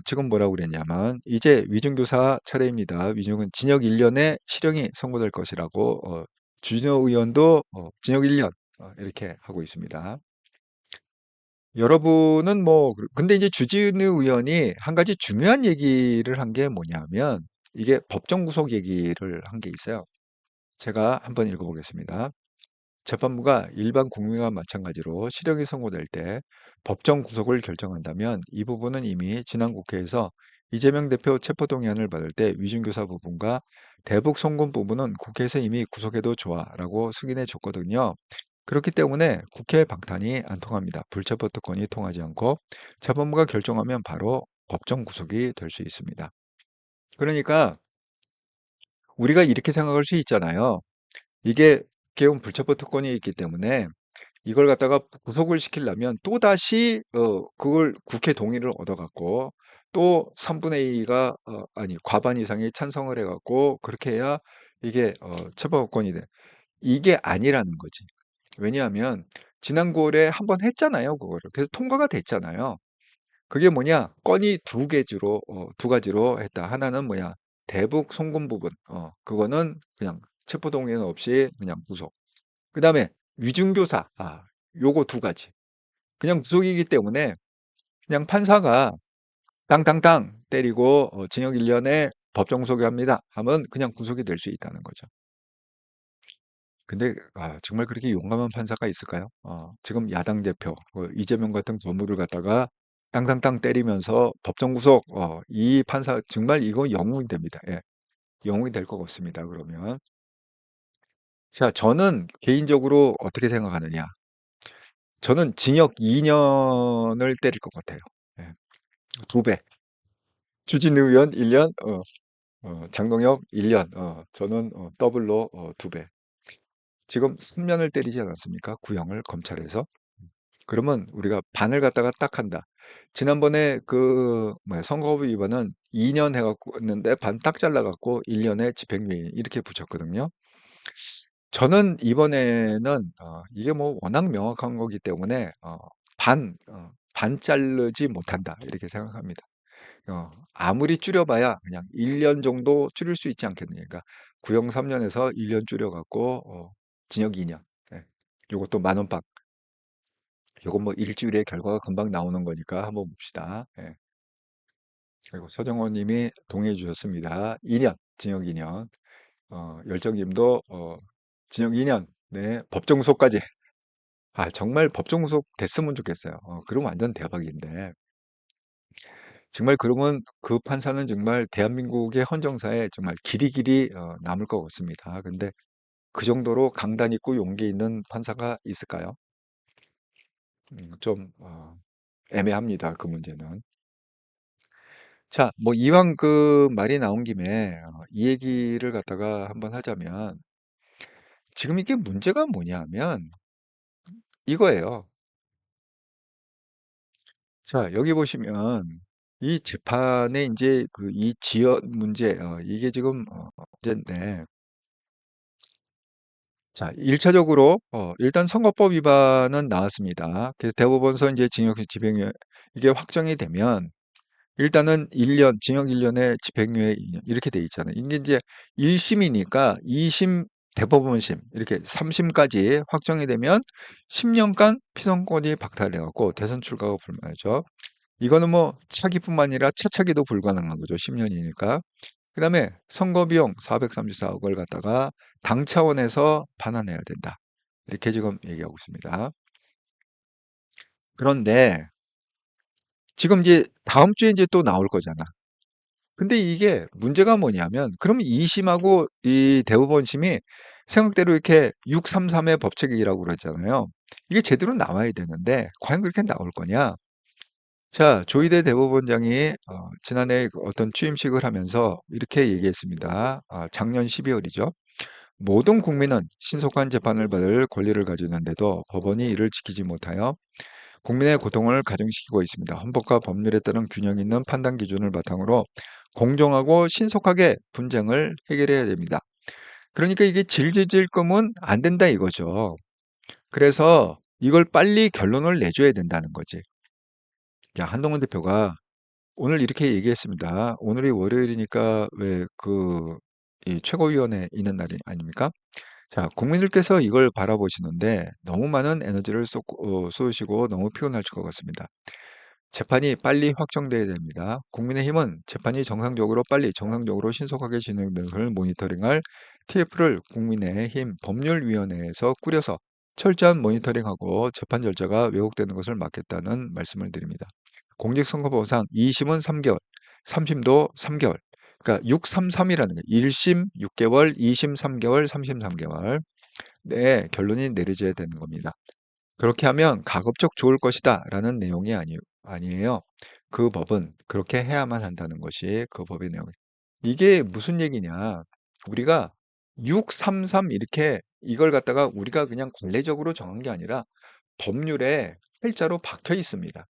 지금 뭐라고 그랬냐면 이제 위중교사 차례입니다. 위중은 징역 1년에 실형이 선고될 것이라고 주진우 의원도 징역 1년 이렇게 하고 있습니다. 여러분은 뭐 근데 이제 주진우 의원이 한 가지 중요한 얘기를 한 게 뭐냐면 이게 법정 구속 얘기를 한 게 있어요. 제가 한번 읽어보겠습니다. 재판부가 일반 국민과 마찬가지로 실형이 선고될 때 법정 구속을 결정한다면 이 부분은 이미 지난 국회에서 이재명 대표 체포동의안을 받을 때 위중교사 부분과 대북 송금 부분은 국회에서 이미 구속해도 좋아라고 승인해 줬거든요. 그렇기 때문에 국회 방탄이 안 통합니다. 불체포 특권이 통하지 않고 재판부가 결정하면 바로 법정 구속이 될 수 있습니다. 그러니까 우리가 이렇게 생각할 수 있잖아요. 이게 국회의원 불체포 특권이 있기 때문에 이걸 갖다가 구속을 시키려면 또다시 그걸 국회 동의를 얻어갖고 또 3분의 2가 아니 과반 이상이 찬성을 해갖고 그렇게 해야 이게 체포권이 돼. 이게 아니라는 거지. 왜냐하면 지난 9월에 한번 했잖아요, 그거를. 그래서 통과가 됐잖아요. 그게 뭐냐? 건이 두 가지로 했다. 하나는 뭐야? 대북 송금 부분. 그거는 그냥 체포동의는 없이 그냥 구속. 그 다음에 위중교사. 요거 두 가지. 그냥 구속이기 때문에 그냥 판사가 땅땅땅 때리고 징역 1년에 법정 구속합니다 하면 그냥 구속이 될 수 있다는 거죠. 근데 정말 그렇게 용감한 판사가 있을까요? 지금 야당 대표 이재명 같은 거물을 갖다가 땅땅땅 때리면서 법정 구속 이 판사 정말 이거 영웅이 됩니다. 예, 영웅이 될 것 같습니다. 그러면 자, 저는 개인적으로 어떻게 생각하느냐? 저는 징역 2년을 때릴 것 같아요. 예, 두 배. 추진우 의원 1년, 장동혁 1년, 저는 더블로 두 배. 지금 3년을 때리지 않았습니까? 구형을 검찰에서. 그러면 우리가 반을 갖다가 딱 한다. 지난번에 그 뭐야 선거법 위반은 2년 해갖고 했는데 반 딱 잘라갖고 1년에 집행유예 이렇게 붙였거든요. 저는 이번에는 이게 뭐 워낙 명확한 거기 때문에 반 자르지 못한다 이렇게 생각합니다. 아무리 줄여봐야 그냥 1년 정도 줄일 수 있지 않겠느냐. 그러니까 구형 3년에서 1년 줄여갖고 징역 2년. 예. 요것도 만 원박. 요건 뭐 일주일에 결과가 금방 나오는 거니까 한번 봅시다. 예. 그리고 서정호 님이 동의해 주셨습니다. 2년, 징역 2년. 열정님도 징역 2년. 네, 법정 구속까지. 정말 법정 구속 됐으면 좋겠어요. 그럼 완전 대박인데. 정말 그러면 그 판사는 정말 대한민국의 헌정사에 정말 길이길이 남을 것 같습니다. 근데 그 정도로 강단 있고 용기 있는 판사가 있을까요? 좀 애매합니다. 그 문제는. 자, 뭐 이왕 그 말이 나온 김에 이 얘기를 갖다가 한번 하자면 지금 이게 문제가 뭐냐면 이거예요. 자, 여기 보시면 이 재판에 이제 그 이 지연 문제 이게 지금 문제인데 자, 1차적으로 일단 선거법 위반은 나왔습니다. 그래서 대법원서 이제 징역 집행유예 이게 확정이 되면 일단은 1년 징역 1년에 집행유예 2년 이렇게 돼 있잖아요. 이게 이제 1심이니까 2심 대법원심 이렇게 3심까지 확정이 되면 10년간 피선권이 박탈돼 갖고 대선 출가가 불가하죠. 이거는 뭐 차기뿐만 아니라 차차기도 불가능한 거죠. 10년이니까. 그다음에 선거 비용 434억을 갖다가 당 차원에서 반환해야 된다. 이렇게 지금 얘기하고 있습니다. 그런데 지금 이제 다음 주에 이제 또 나올 거잖아. 근데 이게 문제가 뭐냐면 그러면 2심하고 이 대법원심이 생각대로 이렇게 633의 법칙이라고 그러잖아요. 이게 제대로 나와야 되는데 과연 그렇게 나올 거냐? 자, 조희대 대법원장이 지난해 그 어떤 취임식을 하면서 이렇게 얘기했습니다. 작년 12월이죠. 모든 국민은 신속한 재판을 받을 권리를 가지는데도 법원이 이를 지키지 못하여 국민의 고통을 가중시키고 있습니다. 헌법과 법률에 따른 균형 있는 판단 기준을 바탕으로 공정하고 신속하게 분쟁을 해결해야 됩니다. 그러니까 이게 질질질 끄면 안 된다 이거죠. 그래서 이걸 빨리 결론을 내줘야 된다는 거지. 자, 한동훈 대표가 오늘 이렇게 얘기했습니다. 오늘이 월요일이니까 왜 이 최고위원회 있는 날이 아닙니까? 자, 국민들께서 이걸 바라보시는데 너무 많은 에너지를 쏟으시고 너무 피곤하실 것 같습니다. 재판이 빨리 확정돼야 됩니다. 국민의힘은 재판이 정상적으로 빨리 정상적으로 신속하게 진행되는 것을 모니터링할 TF를 국민의힘 법률위원회에서 꾸려서 철저한 모니터링하고 재판 절차가 왜곡되는 것을 막겠다는 말씀을 드립니다. 공직선거법상 2심은 3개월, 3심도 3개월. 그러니까 633이라는 거예요. 1심 6개월, 2심 3개월, 3심 3개월. 네, 결론이 내려져야 되는 겁니다. 그렇게 하면 가급적 좋을 것이다 라는 내용이 아니에요. 그 법은 그렇게 해야만 한다는 것이 그 법의 내용이에요. 이게 무슨 얘기냐. 우리가 633 이렇게 이걸 갖다가 우리가 그냥 관례적으로 정한 게 아니라 법률에 활자로 박혀 있습니다.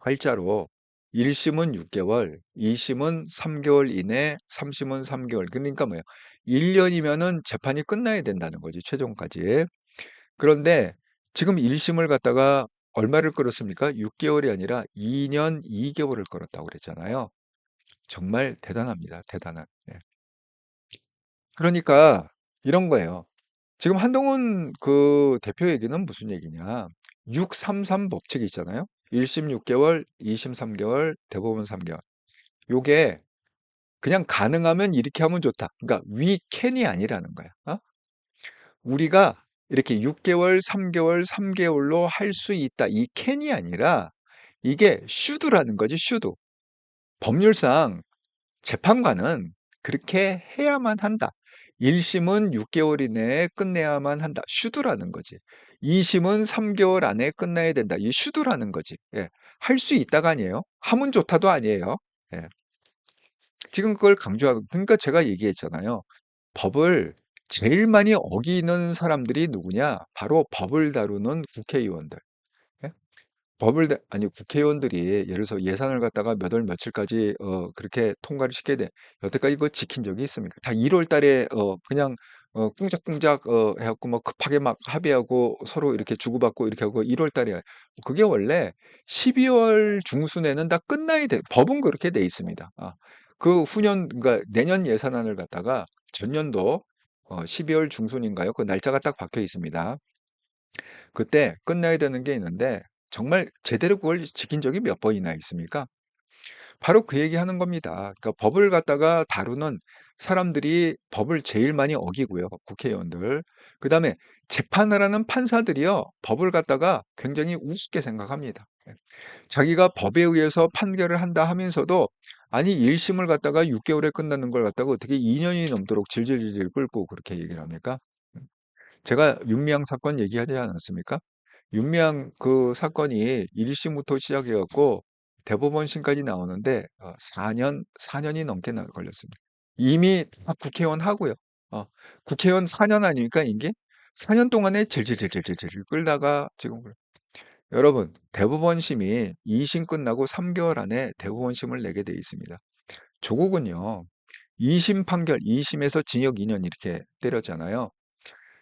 활자로 1심은 6개월, 2심은 3개월 이내, 3심은 3개월. 그러니까 뭐예요? 1년이면은 재판이 끝나야 된다는 거지, 최종까지. 그런데 지금 1심을 갖다가 얼마를 끌었습니까? 6개월이 아니라 2년 2개월을 끌었다고 그랬잖아요. 정말 대단합니다. 대단한. 예. 그러니까 이런 거예요. 지금 한동훈 그 대표 얘기는 무슨 얘기냐. 633 법칙이 있잖아요. 1심 6개월, 2심 3개월, 대법원 3개월. 요게 그냥 가능하면 이렇게 하면 좋다. 그러니까 we can이 아니라는 거야. 우리가 이렇게 6개월, 3개월, 3개월로 할 수 있다. 이 can이 아니라 이게 should라는 거지, should. 법률상 재판관은 그렇게 해야만 한다. 1심은 6개월 이내에 끝내야만 한다. should라는 거지. 2심은 3개월 안에 끝나야 된다. 이 should라는 거지. 예. 할 수 있다가 아니에요. 하면 좋다도 아니에요. 예. 지금 그걸 강조하고, 그러니까 제가 얘기했잖아요. 법을 제일 많이 어기는 사람들이 누구냐? 바로 법을 다루는 국회의원들. 예? 아니, 국회의원들이 예를 들어서 예산을 갖다가 몇 월 며칠까지 그렇게 통과를 시켜야 돼. 여태까지 그거 지킨 적이 있습니까? 다 1월 달에 그냥 꿍짝꿍짝 해갖고 뭐 급하게 막 합의하고 서로 이렇게 주고받고 이렇게 하고 1월 달에 그게 원래 12월 중순에는 다 끝나야 돼. 법은 그렇게 돼 있습니다. 그 후년 그러니까 내년 예산안을 갖다가 전년도 12월 중순인가요? 그 날짜가 딱 박혀 있습니다. 그때 끝나야 되는 게 있는데 정말 제대로 그걸 지킨 적이 몇 번이나 있습니까? 바로 그 얘기하는 겁니다. 그러니까 법을 갖다가 다루는 사람들이 법을 제일 많이 어기고요. 국회의원들. 그다음에 재판을 하는 판사들이요. 법을 갖다가 굉장히 우습게 생각합니다. 예. 자기가 법에 의해서 판결을 한다 하면서도 아니 1심을 갖다가 6개월에 끝나는 걸 갖다가 어떻게 2년이 넘도록 질질질 끌고 그렇게 얘기를 합니까? 제가 윤미향 사건 얘기하지 않았습니까? 윤미향 그 사건이 1심부터 시작해 갖고 대법원심까지 나오는데 4년이 넘게 걸렸습니다. 이미 다 국회의원 하고요. 국회의원 4년 아닙니까, 임기? 4년 동안에 질질질질질질 끌다가 지금 여러분, 대법원심이 2심 끝나고 3개월 안에 대법원심을 내게 돼 있습니다. 조국은요. 2심 판결, 2심에서 징역 2년 이렇게 때렸잖아요.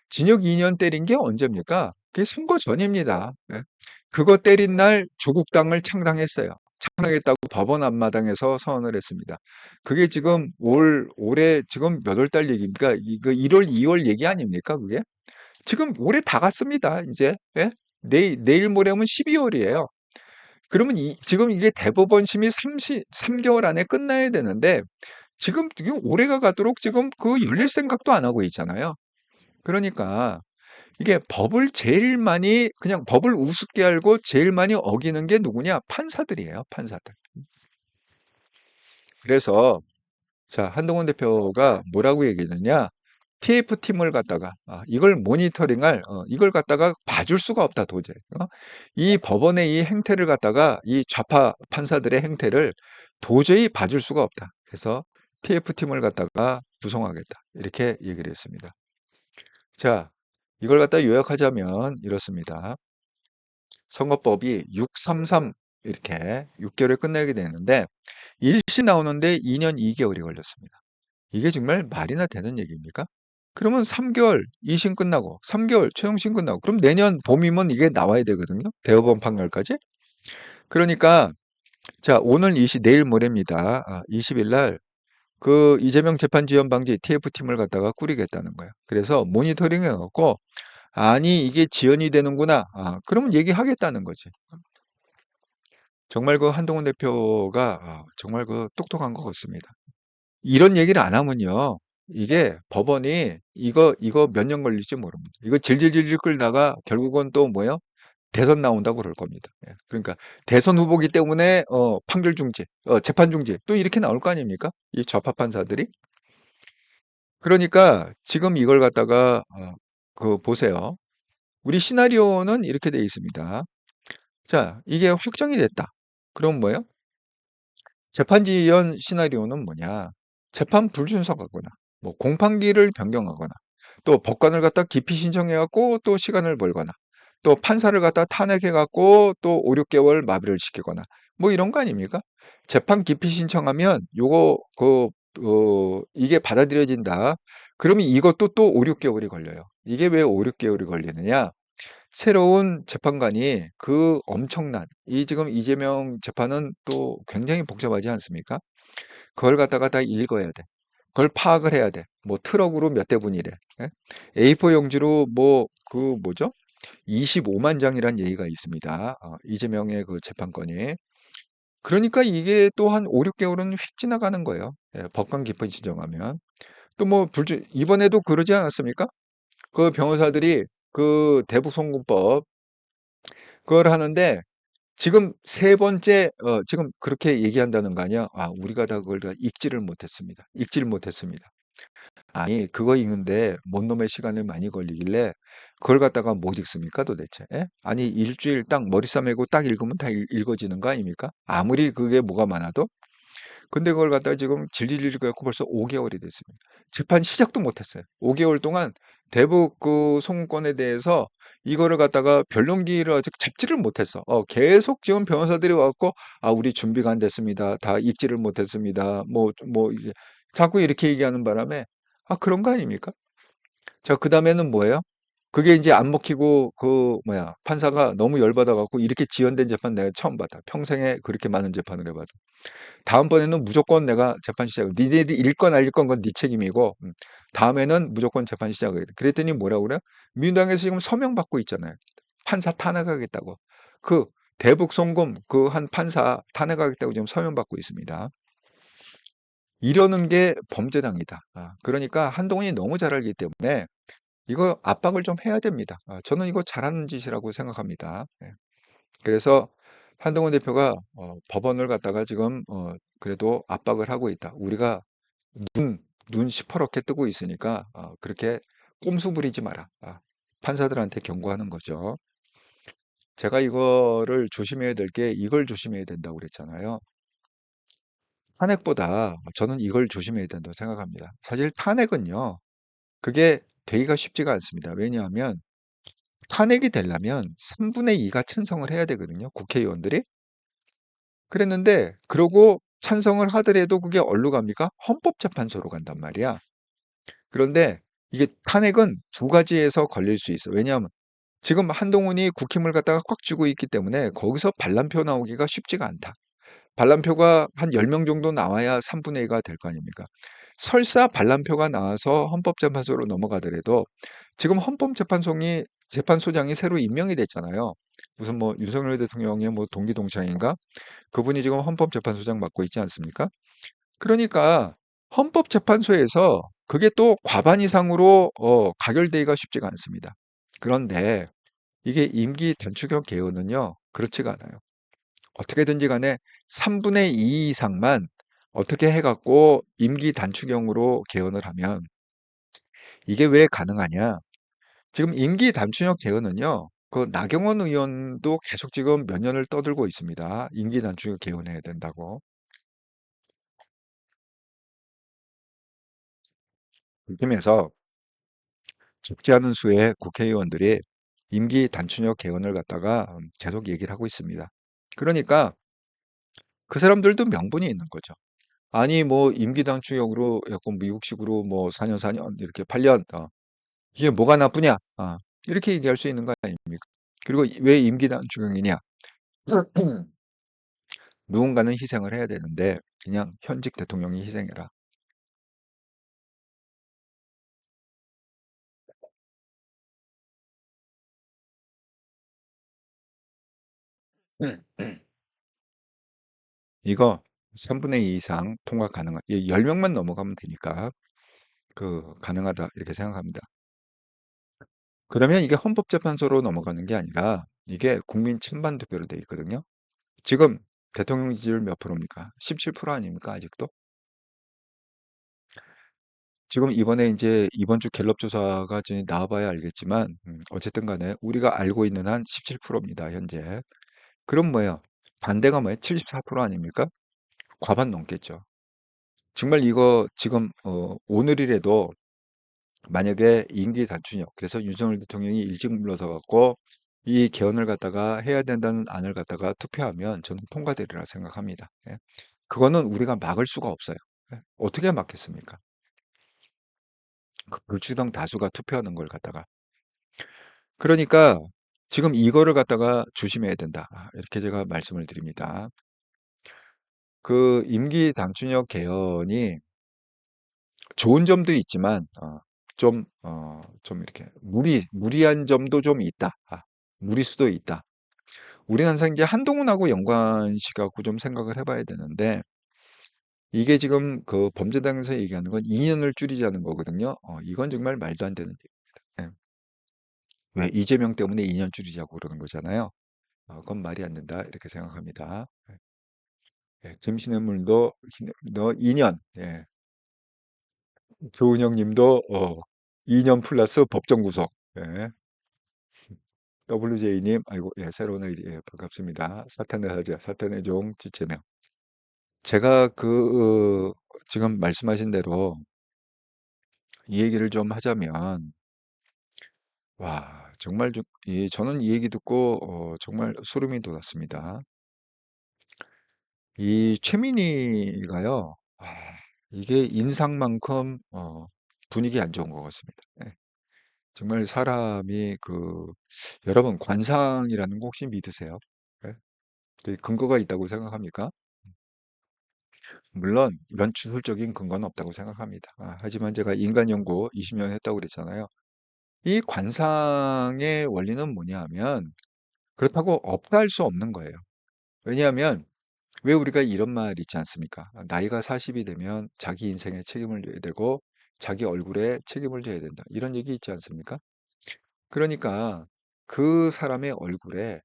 징역 2년 때린 게 언제입니까? 그게 선거 전입니다. 예. 그거 때린 날 조국당을 창당했어요. 창당했다고 법원 앞마당에서 선언을 했습니다. 그게 지금 올해 지금 몇 월 달 얘기입니까? 이거 1월, 2월 얘기 아닙니까? 그게? 지금 올해 다 갔습니다. 이제. 예? 내일 모레면 12월이에요. 그러면 지금 이게 대법원 심의 3개월 안에 끝나야 되는데 지금 올해가 가도록 지금 그 열릴 생각도 안 하고 있잖아요. 그러니까 이게 법을 제일 많이 그냥 법을 우습게 알고 제일 많이 어기는 게 누구냐? 판사들이에요, 판사들. 그래서 자, 한동훈 대표가 뭐라고 얘기했느냐? TF팀을 갖다가 이걸 모니터링할 이걸 갖다가 봐줄 수가 없다 도저히. 이 법원의 이 행태를 갖다가 이 좌파 판사들의 행태를 도저히 봐줄 수가 없다. 그래서 TF팀을 갖다가 구성하겠다. 이렇게 얘기를 했습니다. 자, 이걸 갖다 요약하자면 이렇습니다. 선거법이 633 이렇게 6개월에 끝나게 되는데 1심 나오는데 2년 2개월이 걸렸습니다. 이게 정말 말이나 되는 얘기입니까? 그러면 3개월 2심 끝나고 3개월 최종심 끝나고 그럼 내년 봄이면 이게 나와야 되거든요. 대법원 판결까지. 그러니까 자, 오늘 내일 모레입니다. 20일 날 그 이재명 재판 지연 방지 TF팀을 갖다가 꾸리겠다는 거예요. 그래서 모니터링 해갖고 아니 이게 지연이 되는구나. 그러면 얘기하겠다는 거지. 정말 그 한동훈 대표가 정말 그 똑똑한 것 같습니다. 이런 얘기를 안 하면요. 이게 법원이 이거 몇 년 걸릴지 모릅니다. 이거 질질질질 끌다가 결국은 또 뭐요? 대선 나온다고 그럴 겁니다. 예. 그러니까 대선 후보기 때문에 판결 중지, 재판 중지 또 이렇게 나올 거 아닙니까? 이 좌파 판사들이. 그러니까 지금 이걸 갖다가 그 보세요. 우리 시나리오는 이렇게 돼 있습니다. 자, 이게 확정이 됐다. 그럼 뭐예요? 재판지연 시나리오는 뭐냐? 재판 불준수하거나, 뭐 공판기를 변경하거나, 또 법관을 갖다 기피 신청해갖고 또 시간을 벌거나, 또 판사를 갖다 탄핵해갖고 또 5, 6개월 마비를 시키거나, 뭐 이런 거 아닙니까? 재판 기피 신청하면 요거 이게 받아들여진다. 그러면 이것도 또 5, 6개월이 걸려요. 이게 왜 5, 6개월이 걸리느냐? 새로운 재판관이 그 엄청난 이 지금 이재명 재판은 또 굉장히 복잡하지 않습니까? 그걸 갖다가 다 읽어야 돼. 그걸 파악을 해야 돼. 뭐 트럭으로 몇 대분이래. 예? A4 용지로 뭐 그 뭐죠? 25만 장이란 얘기가 있습니다. 이재명의 그 재판권이. 그러니까 이게 또 한 5, 6개월은 휙 지나가는 거예요. 예, 법관 기판 지정하면. 또 뭐 이번에도 그러지 않았습니까? 그 변호사들이 그 대북송금법 그걸 하는데 지금 세 번째 지금 그렇게 얘기한다는 거 아니야? 아, 우리가 다 그걸 다 읽지를 못했습니다. 읽지를 못했습니다. 아니, 그거 읽는데 뭔 놈의 시간을 많이 걸리길래 그걸 갖다가 못 읽습니까 도대체? 예? 아니, 일주일 딱 머리 싸매고 딱 읽으면 다 읽어지는 거 아닙니까? 아무리 그게 뭐가 많아도. 근데 그걸 갖다가 지금 질질 읽어갖고 벌써 5개월이 됐습니다. 재판 시작도 못했어요. 5개월 동안 대북 그 송권에 대해서 이거를 갖다가 변론기를 아직 잡지를 못했어. 계속 지금 변호사들이 와갖고 아, 우리 준비가 안 됐습니다. 다 읽지를 못했습니다. 뭐 이게 자꾸 이렇게 얘기하는 바람에 아, 그런 거 아닙니까? 자, 그 다음에는 뭐예요? 그게 이제 안 먹히고 그 뭐야 판사가 너무 열받아 갖고 이렇게 지연된 재판 내가 처음 봤다. 평생에 그렇게 많은 재판을 해봐도. 다음번에는 무조건 내가 재판 시작. 니네들이 읽건 안 읽건 건 네 책임이고 다음에는 무조건 재판 시작을. 그랬더니 뭐라고 그래? 민주당에서 지금 서명 받고 있잖아요. 판사 탄핵하겠다고. 그 대북 송금 그 한 판사 탄핵하겠다고 지금 서명 받고 있습니다. 이러는 게 범죄당이다. 그러니까 한동훈이 너무 잘 알기 때문에 이거 압박을 좀 해야 됩니다. 저는 이거 잘하는 짓이라고 생각합니다. 예. 그래서 한동훈 대표가 법원을 갖다가 지금 그래도 압박을 하고 있다. 우리가 눈 시퍼렇게 뜨고 있으니까 그렇게 꼼수 부리지 마라. 판사들한테 경고하는 거죠. 제가 이거를 조심해야 될 게 이걸 조심해야 된다고 그랬잖아요. 탄핵보다 저는 이걸 조심해야 된다고 생각합니다. 사실 탄핵은요, 그게 되기가 쉽지가 않습니다. 왜냐하면 탄핵이 되려면 3분의 2가 찬성을 해야 되거든요. 국회의원들이. 그랬는데 그러고 찬성을 하더라도 그게 어디로 갑니까? 헌법재판소로 간단 말이야. 그런데 이게 탄핵은 두 가지에서 걸릴 수 있어. 왜냐하면 지금 한동훈이 국힘을 갖다가 꽉 쥐고 있기 때문에 거기서 반란표 나오기가 쉽지가 않다. 반란표가 한 10명 정도 나와야 3분의 2가 될 거 아닙니까? 설사 반란표가 나와서 헌법재판소로 넘어가더라도 지금 재판소장이 새로 임명이 됐잖아요. 무슨 뭐 윤석열 대통령의 뭐 동기 동창인가? 그분이 지금 헌법재판소장 맡고 있지 않습니까? 그러니까 헌법재판소에서 그게 또 과반 이상으로 가결되기가 쉽지가 않습니다. 그런데 이게 임기 단축형 개헌은요, 그렇지가 않아요. 어떻게든지 간에 3분의 2 이상만 어떻게 해갖고 임기 단축형으로 개헌을 하면 이게 왜 가능하냐? 지금 임기 단축형 개헌은요, 그 나경원 의원도 계속 지금 몇 년을 떠들고 있습니다. 임기 단축형 개헌해야 된다고. 그쯤에서 적지 않은 수의 국회의원들이 임기 단축형 개헌을 갖다가 계속 얘기를 하고 있습니다. 그러니까 그 사람들도 명분이 있는 거죠. 아니 뭐 임기 단축형으로 약간 미국식으로 뭐 4년 4년 이렇게 8년 이게 뭐가 나쁘냐? 이렇게 얘기할 수 있는 거 아닙니까? 그리고 왜 임기 단축형이냐? 누군가는 희생을 해야 되는데 그냥 현직 대통령이 희생해라. 이거 3분의 2 이상 통과 가능한 10명만 넘어가면 되니까 가능하다 이렇게 생각합니다. 그러면 이게 헌법재판소로 넘어가는 게 아니라 이게 국민 찬반 투표로 돼 있거든요. 지금 대통령 지지율 몇 프로입니까? 17% 아닙니까? 아직도? 지금 이번에 이제 이번 주 갤럽 조사가 이제 나와봐야 알겠지만 어쨌든 간에 우리가 알고 있는 한 17%입니다. 현재. 그럼 뭐예요? 반대가 뭐예요? 74% 아닙니까? 과반 넘겠죠. 정말 이거 지금 오늘이라도 만약에 임기 단축력 그래서 윤석열 대통령이 일찍 물러서 갖고 이 개헌을 갖다가 해야 된다는 안을 갖다가 투표하면 저는 통과되리라 생각합니다. 예. 그거는 우리가 막을 수가 없어요. 예. 어떻게 막겠습니까? 그 불출당 다수가 투표하는 걸 갖다가. 그러니까 지금 이거를 갖다가 조심해야 된다. 이렇게 제가 말씀을 드립니다. 그 임기 단축력 개헌이 좋은 점도 있지만 좀 이렇게 무리한 점도 좀 있다. 무리수도 있다. 우리는 항상 이제 한동훈하고 연관시켜갖고 좀 생각을 해봐야 되는데 이게 지금 그 범죄당에서 얘기하는 건 2년을 줄이자는 거거든요. 이건 정말 말도 안 되는 얘기입니다. 예. 왜 이재명 때문에 2년 줄이자고 그러는 거잖아요. 그건 말이 안 된다 이렇게 생각합니다. 예, 김신혜물도 너 2년, 예, 조은영님도 2년 플러스 법정 구속. 예. WJ님, 아이고, 예, 새로운 아이디, 예, 반갑습니다. 사탄의 사자, 사탄의 종, 지체명. 제가 지금 말씀하신 대로 이 얘기를 좀 하자면, 와, 정말 저는 이 얘기 듣고, 정말 소름이 돋았습니다. 이 최민희가요, 이게 인상만큼, 분위기 안 좋은 것 같습니다. 예, 정말 사람이 여러분, 관상이라는 거 혹시 믿으세요? 예? 근거가 있다고 생각합니까? 물론 이런 주술적인 근거는 없다고 생각합니다. 하지만 제가 인간 연구 20년 했다고 그랬잖아요. 이 관상의 원리는 뭐냐 하면 그렇다고 없다 할 수 없는 거예요. 왜냐하면 왜 우리가 이런 말 있지 않습니까? 나이가 40이 되면 자기 인생에 책임을 져야 되고 자기 얼굴에 책임을 져야 된다. 이런 얘기 있지 않습니까? 그러니까 그 사람의 얼굴에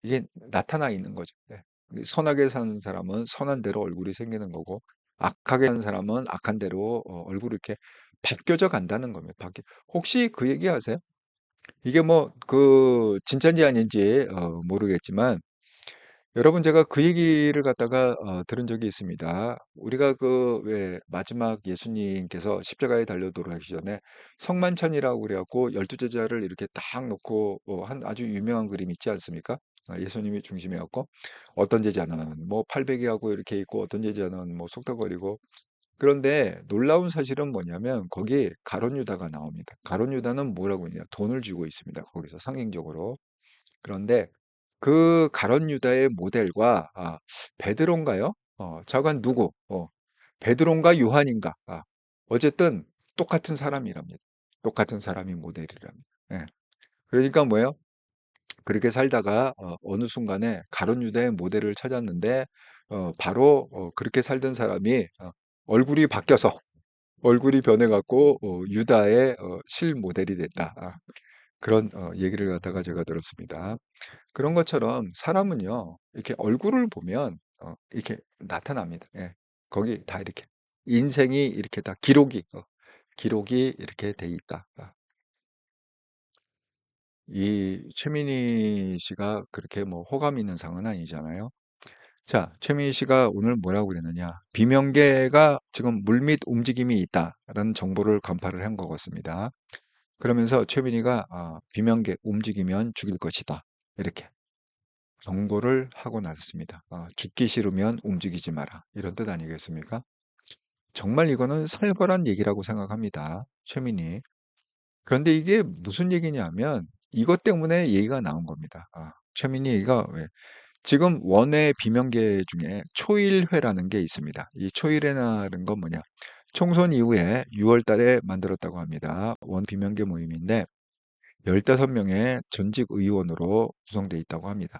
이게 나타나 있는 거죠. 예. 선하게 사는 사람은 선한 대로 얼굴이 생기는 거고 악하게 사는 사람은 악한 대로 얼굴이 이렇게 바뀌어져 간다는 겁니다. 혹시 그 얘기 아세요? 이게 뭐 진짜인지 아닌지 모르겠지만 여러분 제가 그 얘기를 갖다가 들은 적이 있습니다. 우리가 왜 마지막 예수님께서 십자가에 달려 돌아가시기 전에 성만찬이라고 그래갖고 12제자를 이렇게 딱 놓고 한 아주 유명한 그림 있지 않습니까? 예수님이 중심이었고 어떤 제자는 뭐 팔베개 하고 이렇게 있고 어떤 제자는 뭐 속닥거리고 그런데 놀라운 사실은 뭐냐면 거기 가룟 유다가 나옵니다. 가룟 유다는 뭐라고 하냐? 돈을 쥐고 있습니다. 거기서 상징적으로. 그런데 그 가룟 유다의 모델과 베드로인가요? 저건 누구? 베드로인가 요한인가? 어쨌든 똑같은 사람이랍니다. 똑같은 사람이 모델이랍니다. 예. 그러니까 뭐예요? 그렇게 살다가 어느 순간에 가룟 유다의 모델을 찾았는데 바로 그렇게 살던 사람이 얼굴이 바뀌어서 얼굴이 변해갖고 유다의 실모델이 됐다. 그런 얘기를 갖다가 제가 들었습니다. 그런 것처럼 사람은요, 이렇게 얼굴을 보면 이렇게 나타납니다. 예. 거기 다 이렇게 인생이 이렇게 다 기록이 이렇게 돼 있다. 이 최민희 씨가 그렇게 뭐 호감 있는 상은 아니잖아요. 자, 최민희 씨가 오늘 뭐라고 그랬느냐? 비명계가 지금 물밑 움직임이 있다라는 정보를 간파를 한 것 같습니다. 그러면서 최민희가 비명계 움직이면 죽일 것이다. 이렇게 경고를 하고 나섰습니다. 죽기 싫으면 움직이지 마라. 이런 뜻 아니겠습니까? 정말 이거는 살벌한 얘기라고 생각합니다. 최민희. 그런데 이게 무슨 얘기냐면 이것 때문에 얘기가 나온 겁니다. 최민희 얘기가 왜? 지금 원외 비명계 중에 초일회라는 게 있습니다. 이 초일회라는 건 뭐냐? 총선 이후에 6월 달에 만들었다고 합니다. 원 비명계 모임인데 15명의 전직 의원으로 구성되어 있다고 합니다.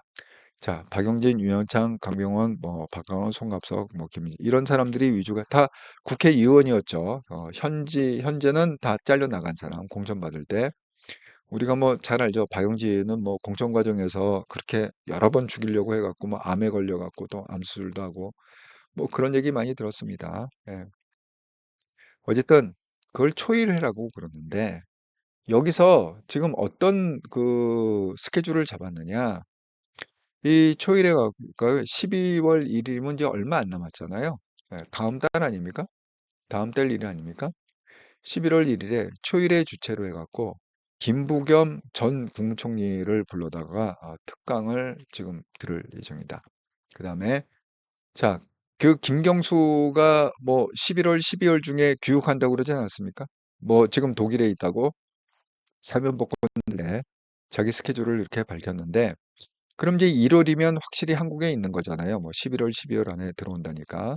자, 박용진, 유영창, 강병원, 뭐 박강원, 송갑석, 뭐 김민지 이런 사람들이 위주가 다 국회의원이었죠. 현재는 다 잘려나간 사람 공천 받을 때 우리가 뭐 잘 알죠. 박용진은 뭐 공천 과정에서 그렇게 여러 번 죽이려고 해갖고 뭐 암에 걸려갖고 또 암수술도 하고 뭐 그런 얘기 많이 들었습니다. 예. 어쨌든 그걸 초일회라고 그러는데 여기서 지금 어떤 스케줄을 잡았느냐? 이 초일회가 12월 1일이면 이제 얼마 안 남았잖아요. 예, 다음 달 아닙니까? 다음 달 일이 아닙니까? 11월 1일에 초일회 주최로 해갖고 김부겸 전 국무총리를 불러다가 특강을 지금 들을 예정이다. 그 다음에 자, 김경수가 뭐 11월, 12월 중에 귀국한다고 그러지 않았습니까? 뭐 지금 독일에 있다고 사면복권인데 자기 스케줄을 이렇게 밝혔는데 그럼 이제 1월이면 확실히 한국에 있는 거잖아요. 뭐 11월, 12월 안에 들어온다니까.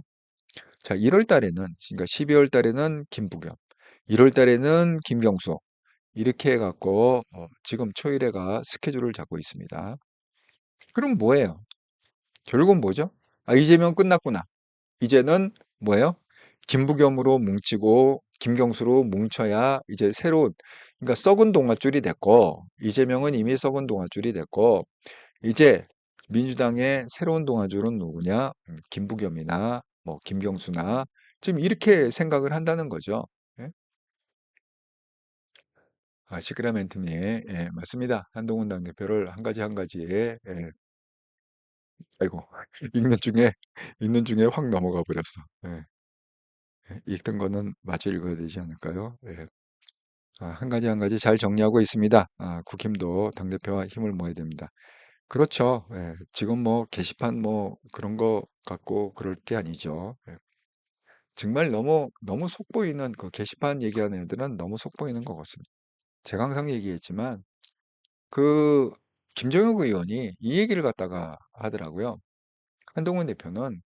자, 1월 달에는, 그러니까 12월 달에는 김부겸, 1월 달에는 김경수, 이렇게 해갖고, 지금 초일회가 스케줄을 잡고 있습니다. 그럼 뭐예요? 결국은 뭐죠? 아, 이재명 끝났구나. 이제는 뭐예요? 김부겸으로 뭉치고 김경수로 뭉쳐야 이제 새로운, 그러니까 썩은 동아줄이 됐고, 이재명은 이미 썩은 동아줄이 됐고, 이제 민주당의 새로운 동아줄은 누구냐? 김부겸이나 뭐 김경수나 지금 이렇게 생각을 한다는 거죠. 예? 아, 시크라멘트님, 예, 맞습니다. 한동훈 당대표를 한 가지 한 가지에, 예, 아이고, 읽는 중에 확 넘어가 버렸어. 예, 읽던 거는 마저 읽어야 되지 않을까요? 예. 아, 한 가지 한 가지 잘 정리하고 있습니다. 아, 국힘도 당대표와 힘을 모아야 됩니다. 그렇죠. 예, 지금 뭐 게시판 뭐 그런 거 갖고 그럴 게 아니죠. 예. 정말 너무 너무 속보이는 그 게시판 얘기하는 애들은 너무 속보이는 것 같습니다. 제가 항상 얘기했지만 그 김정혁 의원이 이 얘기를 갖다가 하더라고요. 한동훈 대표는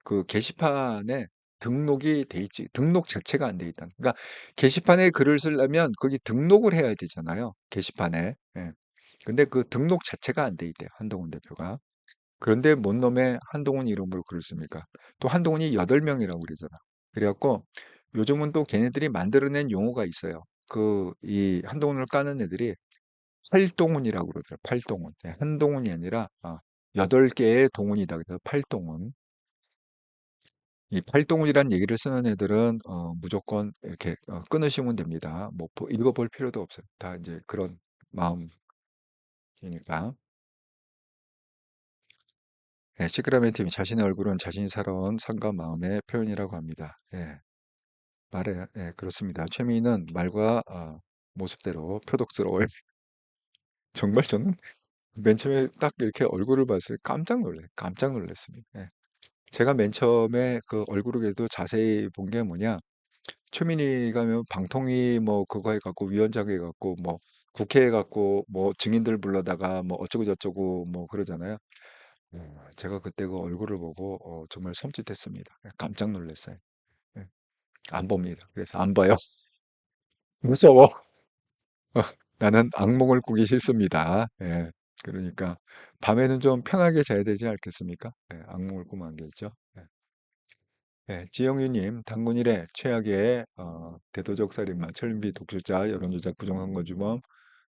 그 게시판에 등록이 돼 있지, 등록 자체가 안 돼 있다. 그러니까 게시판에 글을 쓰려면 거기 등록을 해야 되잖아요. 게시판에. 예. 근데 그 등록 자체가 안 돼 있대요. 한동훈 대표가. 그런데 뭔 놈의 한동훈 이름으로 글을 씁니까? 또 한동훈이 8명이라고 그러잖아. 그래갖고 요즘은 또 걔네들이 만들어낸 용어가 있어요. 그 이 한동훈을 까는 애들이 팔동훈이라고 그러더라고요. 팔동훈. 네, 한동훈이 아니라 8개의 동훈이다. 그래서 팔동훈. 이 팔동훈이란 얘기를 쓰는 애들은 무조건 이렇게 끊으시면 됩니다. 뭐 읽어볼 필요도 없어요. 다 이제 그런 마음이니까. 예, 시크라멘 팀이 자신의 얼굴은 자신이 살아온 삶과 마음의 표현이라고 합니다. 예, 말해, 예, 그렇습니다. 최민희는 말과 모습대로 표독스러워요. 정말 저는 맨 처음에 딱 이렇게 얼굴을 봤을 때 깜짝 놀랐습니다. 예. 제가 맨 처음에 그 얼굴을 그래도 자세히 본 게 뭐냐, 최민희가 면 방통위 뭐 그거 해갖고 위원장 해갖고 뭐 국회 해갖고 뭐 증인들 불러다가 뭐 어쩌고 저쩌고 뭐 그러잖아요. 제가 그때 그 얼굴을 보고 정말 섬찟했습니다. 깜짝 놀랐어요. 예, 안 봅니다. 그래서 안 봐요. 무서워. 나는 악몽을 꾸기 싫습니다. 예, 그러니까 밤에는 좀 편하게 자야 되지 않겠습니까? 예, 악몽을 꾸면 안 되죠. 예. 예, 지영유님, 당군일에 최악의 대도적 살인마, 철비 독재자, 여론조작, 부정선거주범,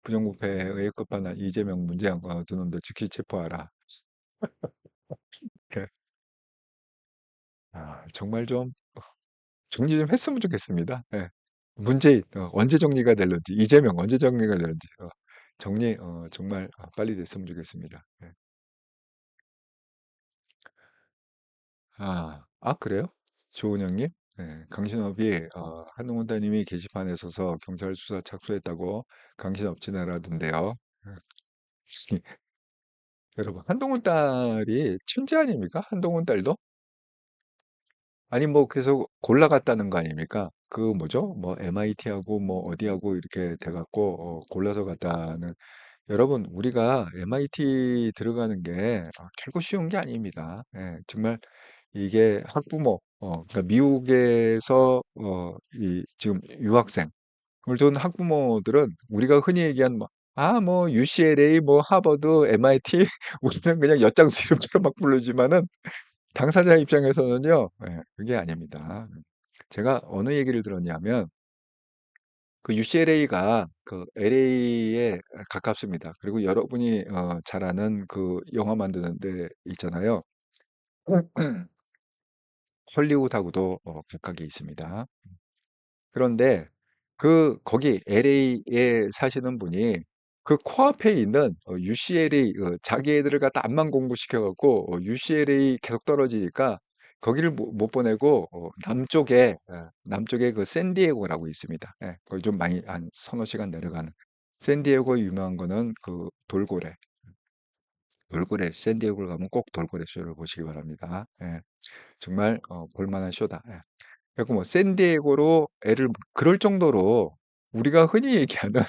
부정부패의 끝판왕 이재명 문재인 두 놈들 즉시 체포하라. 예. 정말 좀 정리 좀 했으면 좋겠습니다. 예. 문재인 언제 정리가 될런지, 이재명 언제 정리가 될런지 정리 정말 빨리 됐으면 좋겠습니다. 예. 그래요? 조은영님? 예, 강신업이 한동훈 따님이 게시판에 서서 경찰 수사 착수했다고 강신업 진행하던데요. 여러분, 한동훈 딸이 천재 아닙니까? 한동훈 딸도? 아니, 뭐, 그래서 골라갔다는 거 아닙니까? 그 뭐죠? 뭐, MIT하고 뭐, 어디하고 이렇게 돼갖고, 골라서 갔다는. 여러분, 우리가 MIT 들어가는 게 결코 쉬운 게 아닙니다. 예, 정말 이게 학부모, 그러니까 미국에서, 지금 유학생, 을둔 학부모들은 우리가 흔히 얘기한 뭐 UCLA, 뭐 하버드, MIT, 우리는 그냥 엿장수 이름처럼 막 부르지만은 당사자 입장에서는요, 그게 아닙니다. 제가 어느 얘기를 들었냐면, 그 UCLA가 그 LA에 가깝습니다. 그리고 여러분이 잘 아는 그 영화 만드는 데 있잖아요. 헐리우드하고도 각각에 있습니다. 그런데 거기 LA에 사시는 분이 그 코앞에 있는 UCLA 자기 애들을 갖다 암만 공부시켜갖고 UCLA 계속 떨어지니까 거기를 못 보내고 남쪽에 그 샌디에고라고 있습니다. 예, 거기 좀 많이 한 서너 시간 내려가는 샌디에고 유명한 거는 그 돌고래 샌디에고를 가면 꼭 돌고래 쇼를 보시기 바랍니다. 예, 정말 볼만한 쇼다. 예. 그리고 뭐 샌디에고로 애를 그럴 정도로 우리가 흔히 얘기하는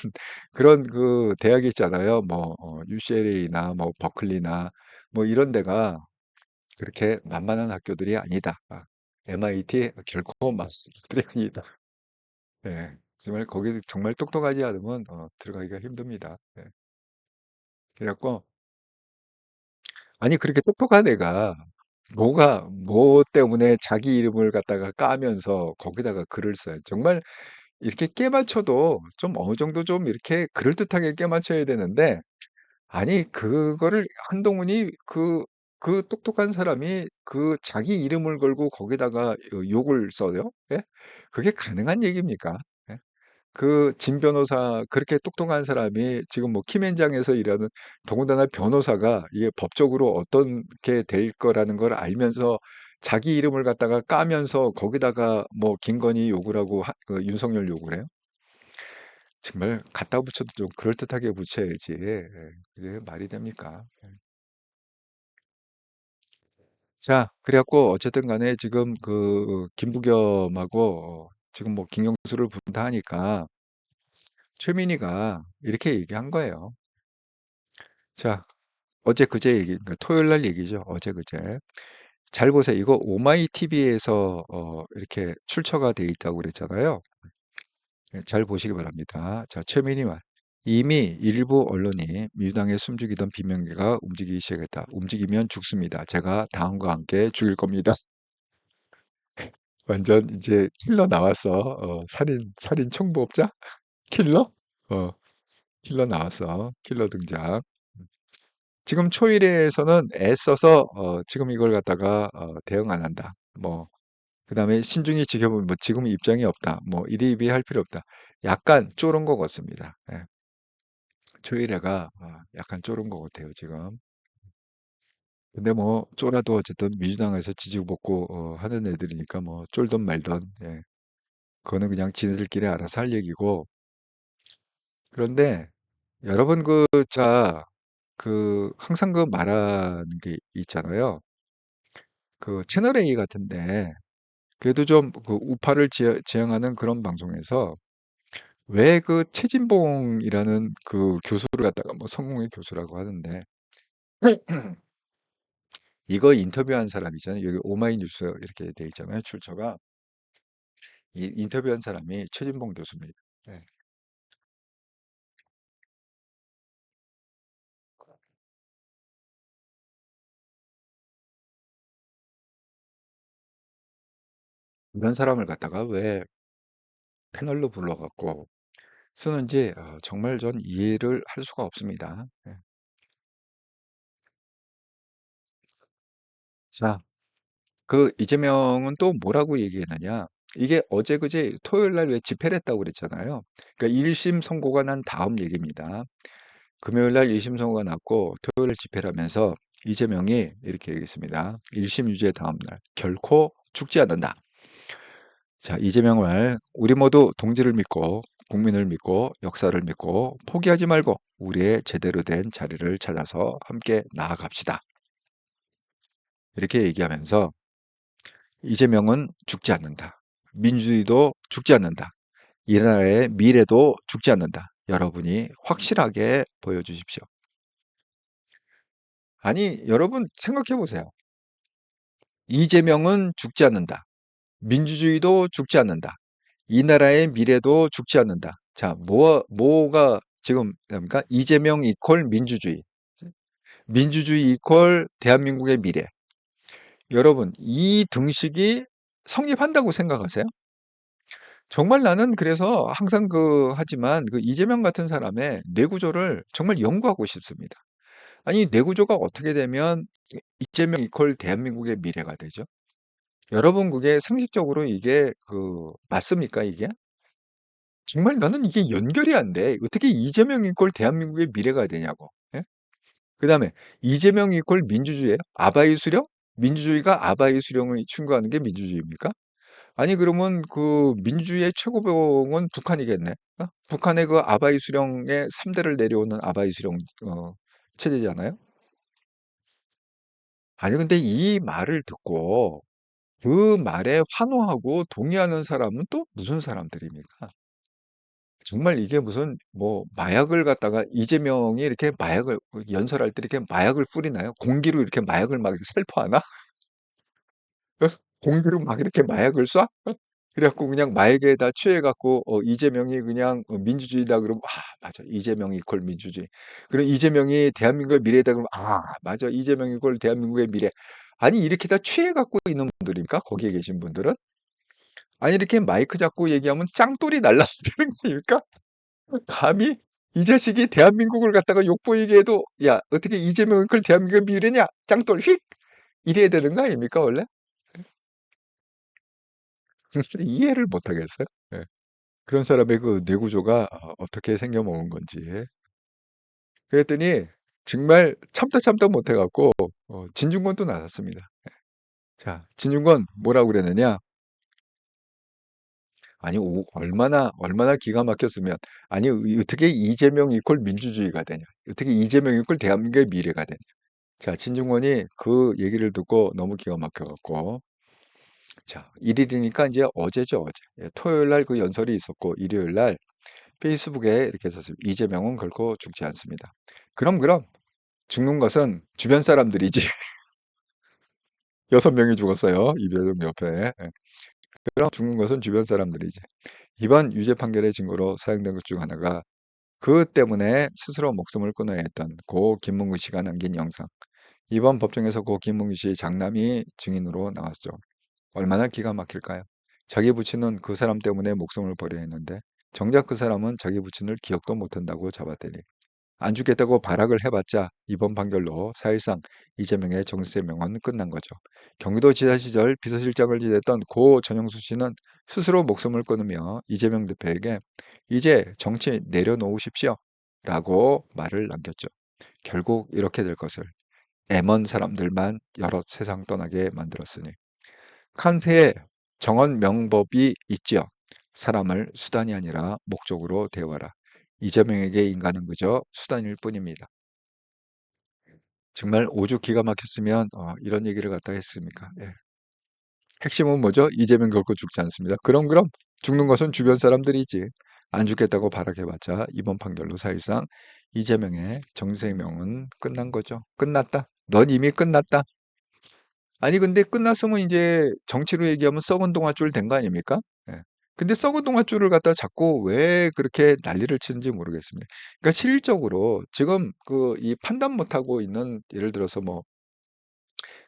그런 그 대학이 있잖아요. 뭐 UCLA나 뭐 버클리나 뭐 이런 데가 그렇게 만만한 학교들이 아니다. MIT 결코 마스터들이 아니다. 예. 정말 거기 정말 똑똑하지 않으면 들어가기가 힘듭니다. 예. 그래갖고 아니 그렇게 똑똑한 애가 뭐 때문에 자기 이름을 갖다가 까면서 거기다가 글을 써요. 정말 이렇게 깨맞춰도 좀 어느 정도 좀 이렇게 그럴듯하게 깨맞춰야 되는데 아니 그거를 한동훈이 그 똑똑한 사람이 그 자기 이름을 걸고 거기다가 욕을 써요? 예? 그게 가능한 얘기입니까? 예? 그 진 변호사 그렇게 똑똑한 사람이 지금 뭐 김앤장에서 일하는 더군다나 변호사가 이게 법적으로 어떻게 될 거라는 걸 알면서 자기 이름을 갖다가 까면서 거기다가 뭐 김건희 욕을 하고 윤석열 욕을 해요? 정말 갖다 붙여도 좀 그럴듯하게 붙여야지. 예. 그게 말이 됩니까? 예. 자, 그래갖고 어쨌든 간에 지금 그 김부겸하고 지금 뭐 김경수를 부른다 하니까 최민희가 이렇게 얘기한 거예요. 자, 어제 그제 얘기, 그러니까 토요일 날 얘기죠. 어제 그제. 잘 보세요. 이거 오마이 TV에서 이렇게 출처가 돼 있다고 그랬잖아요. 예, 잘 보시기 바랍니다. 자, 최민희 말. 이미 일부 언론이 민주당에 숨죽이던 비명계가 움직이기 시작했다. 움직이면 죽습니다. 제가 다음과 함께 죽일 겁니다. 완전 이제 킬러 나왔어. 살인 청부업자? 킬러? 어, 킬러 나왔어. 킬러 등장. 지금 초일에서는 애써서 지금 이걸 갖다가 대응 안 한다. 뭐 그다음에 신중히 지켜보면 뭐 지금 입장이 없다. 뭐 이리이리 할 필요 없다. 약간 쫄은 것 같습니다. 예. 초일회가 약간 쫄은 것 같아요 지금. 근데 뭐 쫄아도 어쨌든 민주당에서 지지받고 하는 애들이니까 뭐 쫄든 말든 예. 그거는 그냥 지네들끼리 알아서 할 얘기고 그런데 여러분 항상 그 말하는 게 있잖아요. 그 채널 A 같은데 그래도 좀 그 우파를 지향하는 그런 방송에서 왜 그 최진봉이라는 그 교수를 갖다가 뭐 성공회 교수라고 하는데 이거 인터뷰한 사람이잖아요. 여기 오마이뉴스 이렇게 돼 있잖아요. 출처가 이 인터뷰한 사람이 최진봉 교수입니다. 네. 이런 사람을 갖다가 왜 패널로 불러갖고 쓰는지 정말 전 이해를 할 수가 없습니다. 예. 자, 그 이재명은 또 뭐라고 얘기했느냐? 이게 어제 그제 토요일 날 왜 집회를 했다고 그랬잖아요. 그러니까 1심 선고가 난 다음 얘기입니다. 금요일 날 1심 선고가 났고 토요일 날 집회를 하면서 이재명이 이렇게 얘기했습니다. 1심 유죄 다음 날 결코 죽지 않는다. 자, 이재명 말 우리 모두 동지를 믿고 국민을 믿고 역사를 믿고 포기하지 말고 우리의 제대로 된 자리를 찾아서 함께 나아갑시다. 이렇게 얘기하면서 이재명은 죽지 않는다. 민주주의도 죽지 않는다. 이 나라의 미래도 죽지 않는다. 여러분이 확실하게 보여주십시오. 아니, 여러분 생각해 보세요. 이재명은 죽지 않는다. 민주주의도 죽지 않는다. 이 나라의 미래도 죽지 않는다. 자, 뭐가 지금 그러니까 이재명 이퀄 민주주의. 민주주의 이퀄 대한민국의 미래. 여러분, 이 등식이 성립한다고 생각하세요? 정말 나는 그래서 항상 하지만 그 이재명 같은 사람의 뇌구조를 정말 연구하고 싶습니다. 아니, 뇌구조가 어떻게 되면 이재명 이퀄 대한민국의 미래가 되죠? 여러분, 그게 상식적으로 이게 맞습니까, 이게? 정말 나는 이게 연결이 안 돼. 어떻게 이재명 이퀄 대한민국의 미래가 되냐고. 예? 그다음에 이재명 이퀄 민주주의예요? 아바이 수령? 민주주의가 아바이 수령을 충고하는 게 민주주의입니까? 아니 그러면 그 민주주의의 최고봉은 북한이겠네. 북한의 그 아바이 수령의 3대를 내려오는 아바이 수령 체제잖아요. 아니 근데 이 말을 듣고 그 말에 환호하고 동의하는 사람은 또 무슨 사람들입니까? 정말 이게 무슨 뭐 마약을 갖다가 이재명이 이렇게 마약을 연설할 때 이렇게 마약을 뿌리나요? 공기로 이렇게 마약을 막 살포하나? 공주로 막 이렇게 마약을 쏴? 그래갖고 그냥 마약에다 취해갖고 이재명이 그냥 민주주의다 그러면 맞아 이재명 이퀄 민주주의. 그럼 이재명이 대한민국의 미래다 그러면 맞아 이재명 이퀄 대한민국의 미래. 아니 이렇게 다 취해갖고 있는 분들입니까? 거기에 계신 분들은? 아니 이렇게 마이크 잡고 얘기하면 짱돌이 날라야 되는 거니까 감히 이 자식이 대한민국을 갖다가 욕보이게 해도 야 어떻게 이재명 이퀄 대한민국의 미래냐 짱돌 휙 이래야 되는 거 아닙니까 원래? 이해를 못 하겠어요. 예. 그런 사람의 그 뇌구조가 어떻게 생겨먹은 건지. 그랬더니 정말 참다 참다 못해갖고 진중권도 나섰습니다. 자, 진중권 뭐라고 그랬느냐? 아니 얼마나 기가 막혔으면 아니 어떻게 이재명 이퀄 민주주의가 되냐? 어떻게 이재명 이퀄 대한민국의 미래가 되냐? 자, 진중권이 그 얘기를 듣고 너무 기가 막혀갖고 자, 일일이니까 이제 어제죠, 어제. 예, 토요일 날 그 연설이 있었고 일요일 날 페이스북에 이렇게 썼습니다. 이재명은 결코 죽지 않습니다. 그럼 죽는 것은 주변 사람들이지. 6명이 죽었어요. 이재명 옆에. 예. 그럼 죽는 것은 주변 사람들이지. 이번 유죄 판결의 증거로 사용된 것 중 하나가 그 때문에 스스로 목숨을 끊어야 했던 고 김문구 씨가 남긴 영상. 이번 법정에서 고 김문구 씨 장남이 증인으로 나왔죠. 얼마나 기가 막힐까요? 자기 부친은 그 사람 때문에 목숨을 버려야 했는데 정작 그 사람은 자기 부친을 기억도 못한다고 잡아대니 안 죽겠다고 발악을 해봤자 이번 판결로 사실상 이재명의 정세명은 끝난 거죠. 경기도지사 시절 비서실장을 지냈던 고 전영수 씨는 스스로 목숨을 끊으며 이재명 대표에게 이제 정치 내려놓으십시오 라고 말을 남겼죠. 결국 이렇게 될 것을 M1 사람들만 여러 세상 떠나게 만들었으니 칸트의 정언 명법이 있지요. 사람을 수단이 아니라 목적으로 대화라. 이재명에게 인간은 그저 수단일 뿐입니다. 정말 오죽 기가 막혔으면 이런 얘기를 갖다 했습니까? 예. 핵심은 뭐죠? 이재명 결코 죽지 않습니다. 그럼 죽는 것은 주변 사람들이지. 안 죽겠다고 발악해봤자 이번 판결로 사실상 이재명의 정생명은 끝난 거죠. 끝났다. 넌 이미 끝났다. 아니 근데 끝났으면 이제 정치로 얘기하면 썩은 동아줄 된 거 아닙니까? 예. 근데 썩은 동아줄을 갖다 자꾸 왜 그렇게 난리를 치는지 모르겠습니다. 그러니까 실질적으로 지금 그 이 판단 못하고 있는 예를 들어서 뭐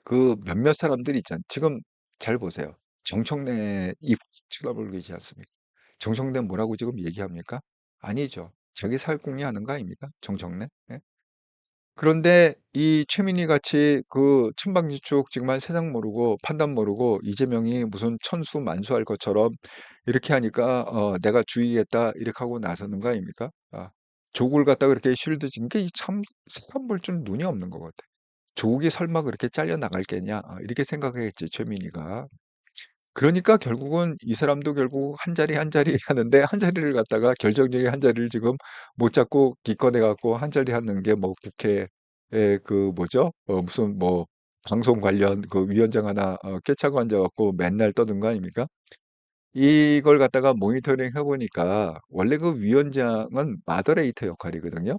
그 몇몇 사람들이 있잖아요. 지금 잘 보세요. 정청래 입 쳐다보고 계시지 않습니까? 정청래 뭐라고 지금 얘기합니까? 아니죠. 자기 살궁리 하는 거 아닙니까? 정청래? 예? 그런데 이 최민희 같이 그 천방지축 정말 세상 모르고 판단 모르고 이재명이 무슨 천수 만수할 것처럼 이렇게 하니까 내가 죽이겠다 이렇게 하고 나서는 거 아닙니까? 조국을 갖다가 그렇게 쉴드 진 게 참 사람 볼 줄 눈이 없는 것 같아. 조국이 설마 그렇게 잘려 나갈 게냐? 이렇게 생각하겠지 최민희가. 그러니까 결국은 이 사람도 결국 한 자리 한 자리 하는데 한 자리를 갖다가 결정적인 한 자리를 지금 못 잡고 기권해 갖고 한 자리 하는 게 뭐 국회에 그 뭐죠? 무슨 뭐 방송 관련 그 위원장 하나 꿰차고 앉아 갖고 맨날 떠든 거 아닙니까? 이걸 갖다가 모니터링 해 보니까 원래 그 위원장은 마더레이터 역할이거든요.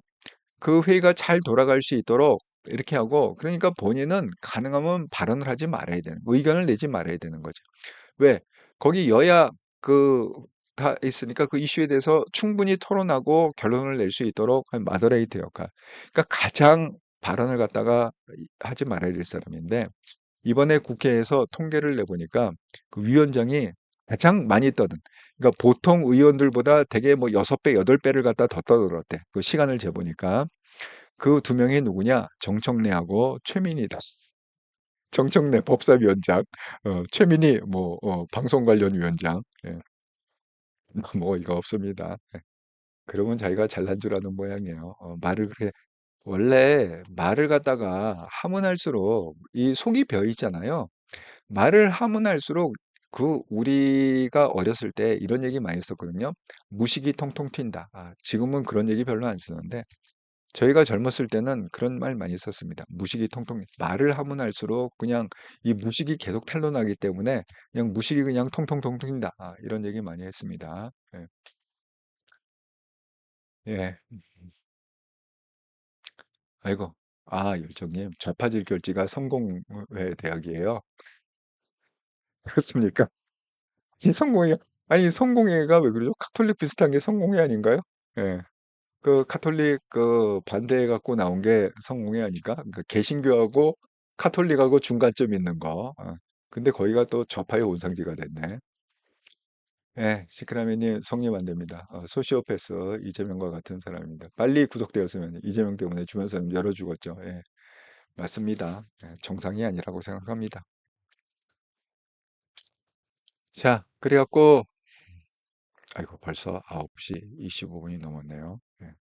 그 회의가 잘 돌아갈 수 있도록 이렇게 하고 그러니까 본인은 가능하면 발언을 하지 말아야 되는 의견을 내지 말아야 되는 거죠. 왜? 거기 여야 그 다 있으니까 그 이슈에 대해서 충분히 토론하고 결론을 낼 수 있도록 한 마더레이터 역할. 그러니까 가장 발언을 갖다가 하지 말아야 될 사람인데 이번에 국회에서 통계를 내보니까 그 위원장이 가장 많이 떠든 그러니까 보통 의원들보다 대개 뭐 6배, 8배를 갖다 더 떠들었대. 그 시간을 재보니까. 그 두 명이 누구냐? 정청래하고 최민희다. 정청래 법사위원장, 최민희 뭐 방송 관련 위원장, 예, 뭐 이거 없습니다. 예. 그러면 자기가 잘난 줄 아는 모양이에요. 말을 그렇게 원래 말을 갖다가 하면 할수록 이 속이 벼 있잖아요. 말을 하면 할수록 그 우리가 어렸을 때 이런 얘기 많이 했었거든요. 무식이 통통 튄다. 지금은 그런 얘기 별로 안 쓰는데 저희가 젊었을 때는 그런 말 많이 썼습니다. 무식이 통통 말을 하면 할수록 그냥 이 무식이 계속 탄로나기 때문에 그냥 무식이 그냥 통통 튄다. 이런 얘기 많이 했습니다. 예. 예. 아이고. 열정님. 좌파질 결지가 성공회 대학이에요. 그렇습니까? 이 성공회, 아니, 성공회가 왜 그러죠? 카톨릭 비슷한 게 성공회 아닌가요? 예. 그 카톨릭 그 반대해 갖고 나온 게 성공회 아닌가? 그 개신교하고 카톨릭하고 중간점 있는 거. 근데 거기가 또 좌파의 온상지가 됐네. 예, 시크라면님 성님 안 됩니다. 소시오패스 이재명과 같은 사람입니다. 빨리 구속되었으면 이재명 때문에 주변 사람 열어 죽었죠. 예, 맞습니다. 예, 정상이 아니라고 생각합니다. 자, 그래갖고 아이고 벌써 9시 25분이 넘었네요. 예.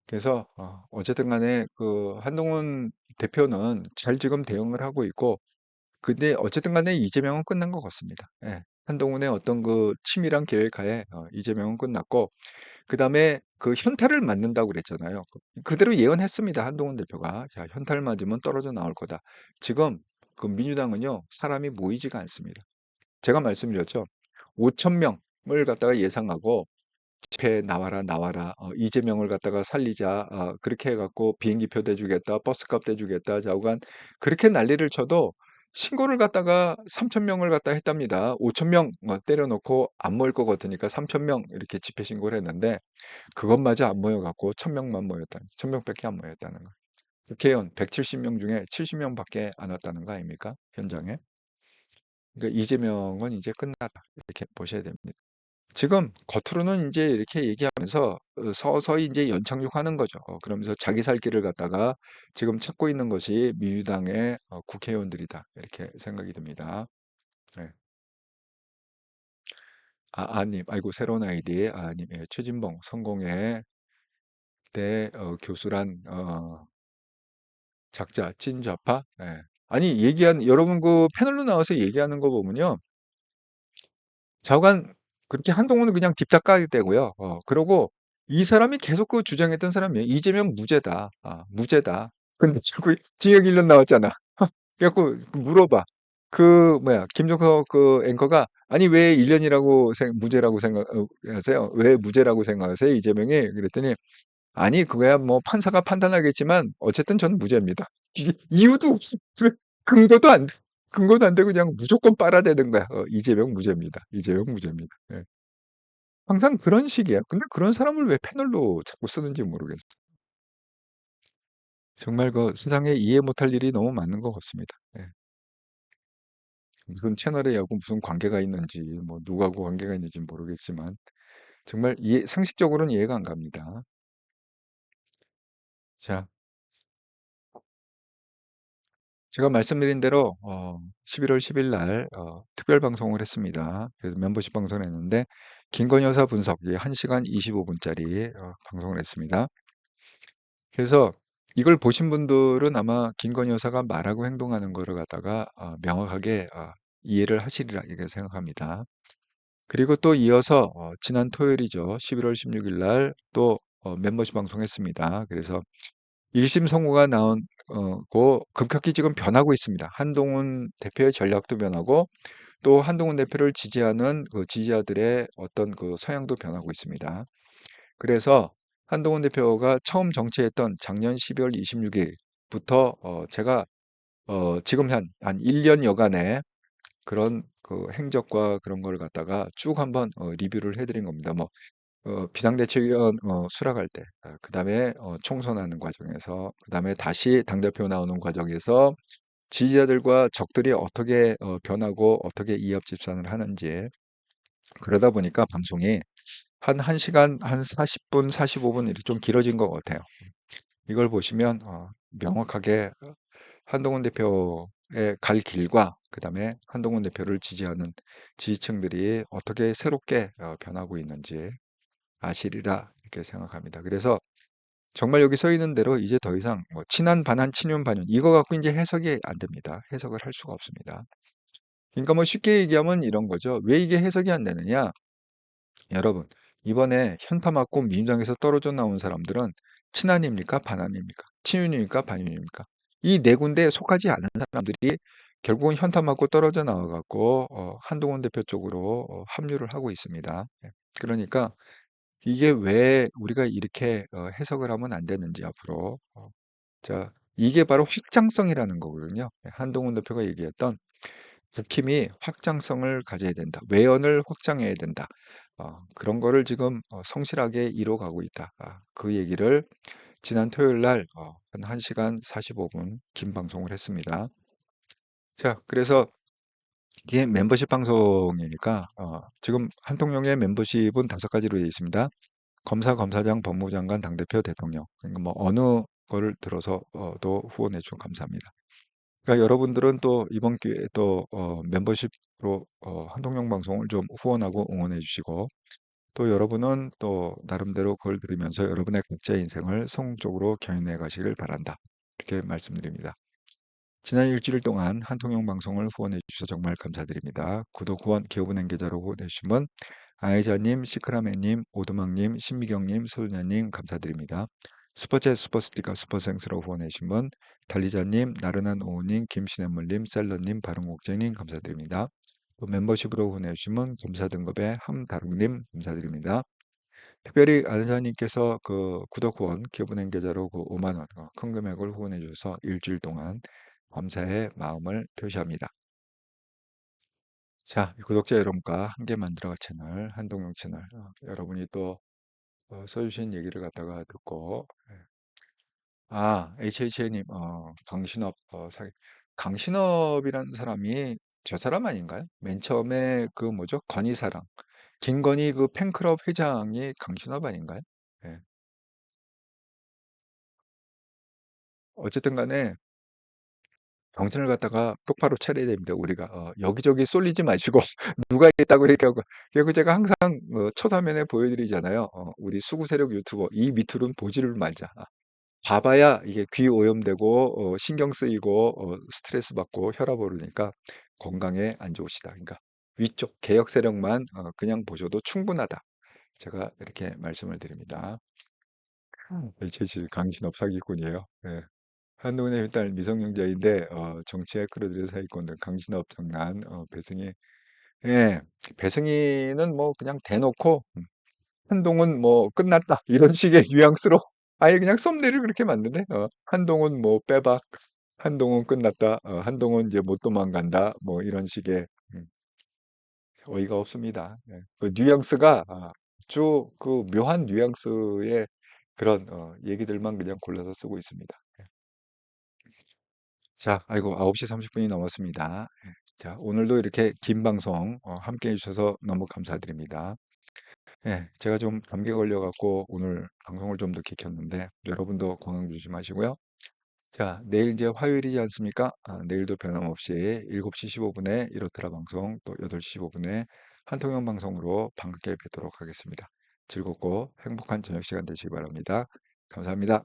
그래서 어쨌든 간에 그 한동훈 대표는 잘 지금 대응을 하고 있고 근데 어쨌든 간에 이재명은 끝난 것 같습니다. 예. 한동훈의 어떤 그 치밀한 계획하에 이재명은 끝났고 그다음에 그 현타를 맞는다고 그랬잖아요. 그대로 예언했습니다. 한동훈 대표가. 자, 현타를 맞으면 떨어져 나올 거다. 지금 그 민주당은요. 사람이 모이지가 않습니다. 제가 말씀드렸죠. 5천 명을 갖다가 예상하고 집회 나와라 나와라 이재명을 갖다가 살리자 그렇게 해갖고 비행기표 대주겠다 버스값 대주겠다 좌우간 그렇게 난리를 쳐도 신고를 갖다가 3천 명을 갖다 했답니다. 5천 명 때려놓고 안 모일 것 같으니까 3천 명 이렇게 집회 신고를 했는데 그것마저 안 모여갖고 1,000명만 모였다. 1,000명밖에 안 모였다는 거. 국회의원 170명 중에 70명밖에 안 왔다는 거 아닙니까? 현장에. 그러니까 이재명은 이제 끝났다. 이렇게 보셔야 됩니다. 지금 겉으로는 이제 이렇게 얘기하면서 서서히 이제 연착륙하는 거죠. 그러면서 자기 살 길을 갖다가 지금 찾고 있는 것이 민주당의 국회의원들이다. 이렇게 생각이 듭니다. 네. 아님, 아이고, 새로운 아이디, 아님, 예, 최진봉, 성공회 대 교수란, 작자, 친좌파. 예. 아니, 여러분 그 패널로 나와서 얘기하는 거 보면요. 좌우간 그렇게 한동훈은 그냥 딥작가게 되고요. 그러고 이 사람이 계속 그 주장했던 사람이에요. 이재명 무죄다. 무죄다. 근데 자꾸 징역 1년 나왔잖아. 그래갖고 물어봐. 그 뭐야 김종석 그 앵커가 아니 왜 1년이라고 무죄라고 생각하세요? 왜 무죄라고 생각하세요? 이재명이 그랬더니 아니 그거야 뭐 판사가 판단하겠지만 어쨌든 저는 무죄입니다. 이유도 없어. 근거도 안 돼. 근거도 안 되고 그냥 무조건 빨아대는 거야. 이재명 무죄입니다. 이재명 무죄입니다. 예. 항상 그런 식이야. 근데 그런 사람을 왜 패널로 자꾸 쓰는지 모르겠어. 정말 그 세상에 이해 못할 일이 너무 많은 것 같습니다. 예. 무슨 채널에 하고 무슨 관계가 있는지, 뭐 누구하고 관계가 있는지 모르겠지만 정말 상식적으로는 이해가 안 갑니다. 자, 제가 말씀드린 대로 11월 10일 날 특별 방송을 했습니다. 그래서 멤버십 방송을 했는데 김건희 여사 분석이 1시간 25분짜리 방송을 했습니다. 그래서 이걸 보신 분들은 아마 김건희 여사가 말하고 행동하는 거를 갖다가 명확하게 이해를 하시리라 이렇게 생각합니다. 그리고 또 이어서 지난 토요일이죠. 11월 16일 날 또 멤버십 방송했습니다. 그래서 1심 선고가 나온 고 급격히 지금 변하고 있습니다. 한동훈 대표의 전략도 변하고 또 한동훈 대표를 지지하는 그 지지자들의 어떤 그 성향도 변하고 있습니다. 그래서 한동훈 대표가 처음 정치했던 작년 12월 26일부터 제가 지금 한 1년 여간의 그런 그 행적과 그런 걸 갖다가 쭉 한번 리뷰를 해드린 겁니다. 뭐 비상대책위원 수락할 때, 그다음에 총선하는 과정에서, 그다음에 다시 당대표 나오는 과정에서 지지자들과 적들이 어떻게 변하고 어떻게 이합집산을 하는지 그러다 보니까 방송이 한 1시간 한 40분, 45분 이렇게 좀 길어진 것 같아요. 이걸 보시면 명확하게 한동훈 대표의 갈 길과 그다음에 한동훈 대표를 지지하는 지지층들이 어떻게 새롭게 변하고 있는지 아시리라 이렇게 생각합니다. 그래서 정말 여기 써 있는 대로 이제 더 이상 뭐 친한 반한 친윤 반윤 이거 갖고 이제 해석이 안 됩니다. 해석을 할 수가 없습니다. 그러니까 뭐 쉽게 얘기하면 이런 거죠. 왜 이게 해석이 안 되느냐? 여러분, 이번에 현타 맞고 민주당에서 떨어져 나온 사람들은 친한입니까? 반한입니까? 친윤입니까? 반윤입니까? 이 네 군데에 속하지 않은 사람들이 결국은 현타 맞고 떨어져 나와 갖고 한동훈 대표 쪽으로 합류를 하고 있습니다. 예. 그러니까 이게 왜 우리가 이렇게 해석을 하면 안 되는지 앞으로 자 이게 바로 확장성이라는 거거든요. 예, 한동훈 대표가 얘기했던 국힘이 확장성을 가져야 된다. 외연을 확장해야 된다. 그런 거를 지금 성실하게 이뤄가고 있다. 그 얘기를 지난 토요일 날 한 1시간 45분 긴 방송을 했습니다. 자, 그래서 이게 멤버십 방송이니까 지금 한통령의 멤버십은 5가지로 되어 있습니다. 검사, 검사장, 법무장관, 당대표, 대통령. 그러니까 뭐 어느 거를 들어서 또 후원해 주시면 감사합니다. 그러니까 여러분들은 또 이번 기회에 또 멤버십으로 한통령 방송을 좀 후원하고 응원해 주시고 또 여러분은 또 나름대로 그걸 들으면서 여러분의 각자의 인생을 성공적으로 경영해 가시길 바란다. 이렇게 말씀드립니다. 지난 일주일 동안 한통령 방송을 후원해 주셔서 정말 감사드립니다. 구독, 후원, 기업은행 계좌로 후원해 주신 분 아이자님, 시크라메님, 오두막님, 신미경님, 소윤야님 감사드립니다. 슈퍼챗, 슈퍼스티커, 슈퍼생스로 후원해 주신 분 달리자님, 나른한 오우님, 김신혜물님, 셀러님, 바른곡쟁님 감사드립니다. 또 멤버십으로 후원해 주신 분 검사 등급의 함다롱님 감사드립니다. 특별히 안사님께서 그 구독 후원 기업은행 계좌로 그 5만 원 큰 금액을 후원해 주셔서 일주일 동안 감사의 마음을 표시합니다. 자, 구독자 여러분과 함께 만들어갈 채널 한동영 채널 여러분이 또 써주신 얘기를 갖다가 듣고 HH님 강신업 강신업이라는 사람이 저 사람 아닌가요? 맨 처음에 그 뭐죠? 건희사랑 김건희 그 팬클럽 회장이 강신업 아닌가요? 예. 어쨌든 간에 정신을 갖다가 똑바로 차려야 됩니다. 우리가 여기저기 쏠리지 마시고 누가 있다고 이렇게 하고 그리고 제가 항상 첫 화면에 보여드리잖아요. 우리 수구 세력 유튜버 이 밑으로는 보지를 말자. 봐봐야 이게 귀 오염되고 신경 쓰이고 스트레스 받고 혈압 오르니까 건강에 안 좋으시다. 그러니까 위쪽 개혁 세력만 그냥 보셔도 충분하다. 제가 이렇게 말씀을 드립니다. HH 강신업 사기꾼이에요. 네. 한동훈의 일단 미성년자인데 정치에 끌어들여 사기꾼들 강신업 장난 배승희 예 배승희는 뭐 그냥 대놓고 한동훈 뭐 끝났다 이런 식의 뉘앙스로 아예 그냥 썸네일을 그렇게 만드네 한동훈 뭐 빼박 한동훈 끝났다 한동훈 이제 못 도망간다 뭐 이런 식의 음, 어이가 없습니다. 예. 그 뉘앙스가 아주 그 묘한 뉘앙스의 그런 얘기들만 그냥 골라서 쓰고 있습니다. 자, 아이고, 9시 30분이 넘었습니다. 예. 자, 오늘도 이렇게 긴 방송 함께 해주셔서 너무 감사드립니다. 예, 제가 좀 감기 걸려갖고 오늘 방송을 좀 늦게 켰는데 여러분도 건강 조심하시고요. 자, 내일 이제 화요일이지 않습니까? 내일도 변함없이 7시 15분에 이렇더라 방송 또 8시 15분에 한통영 방송으로 반갑게 뵙도록 하겠습니다. 즐겁고 행복한 저녁 시간 되시기 바랍니다. 감사합니다.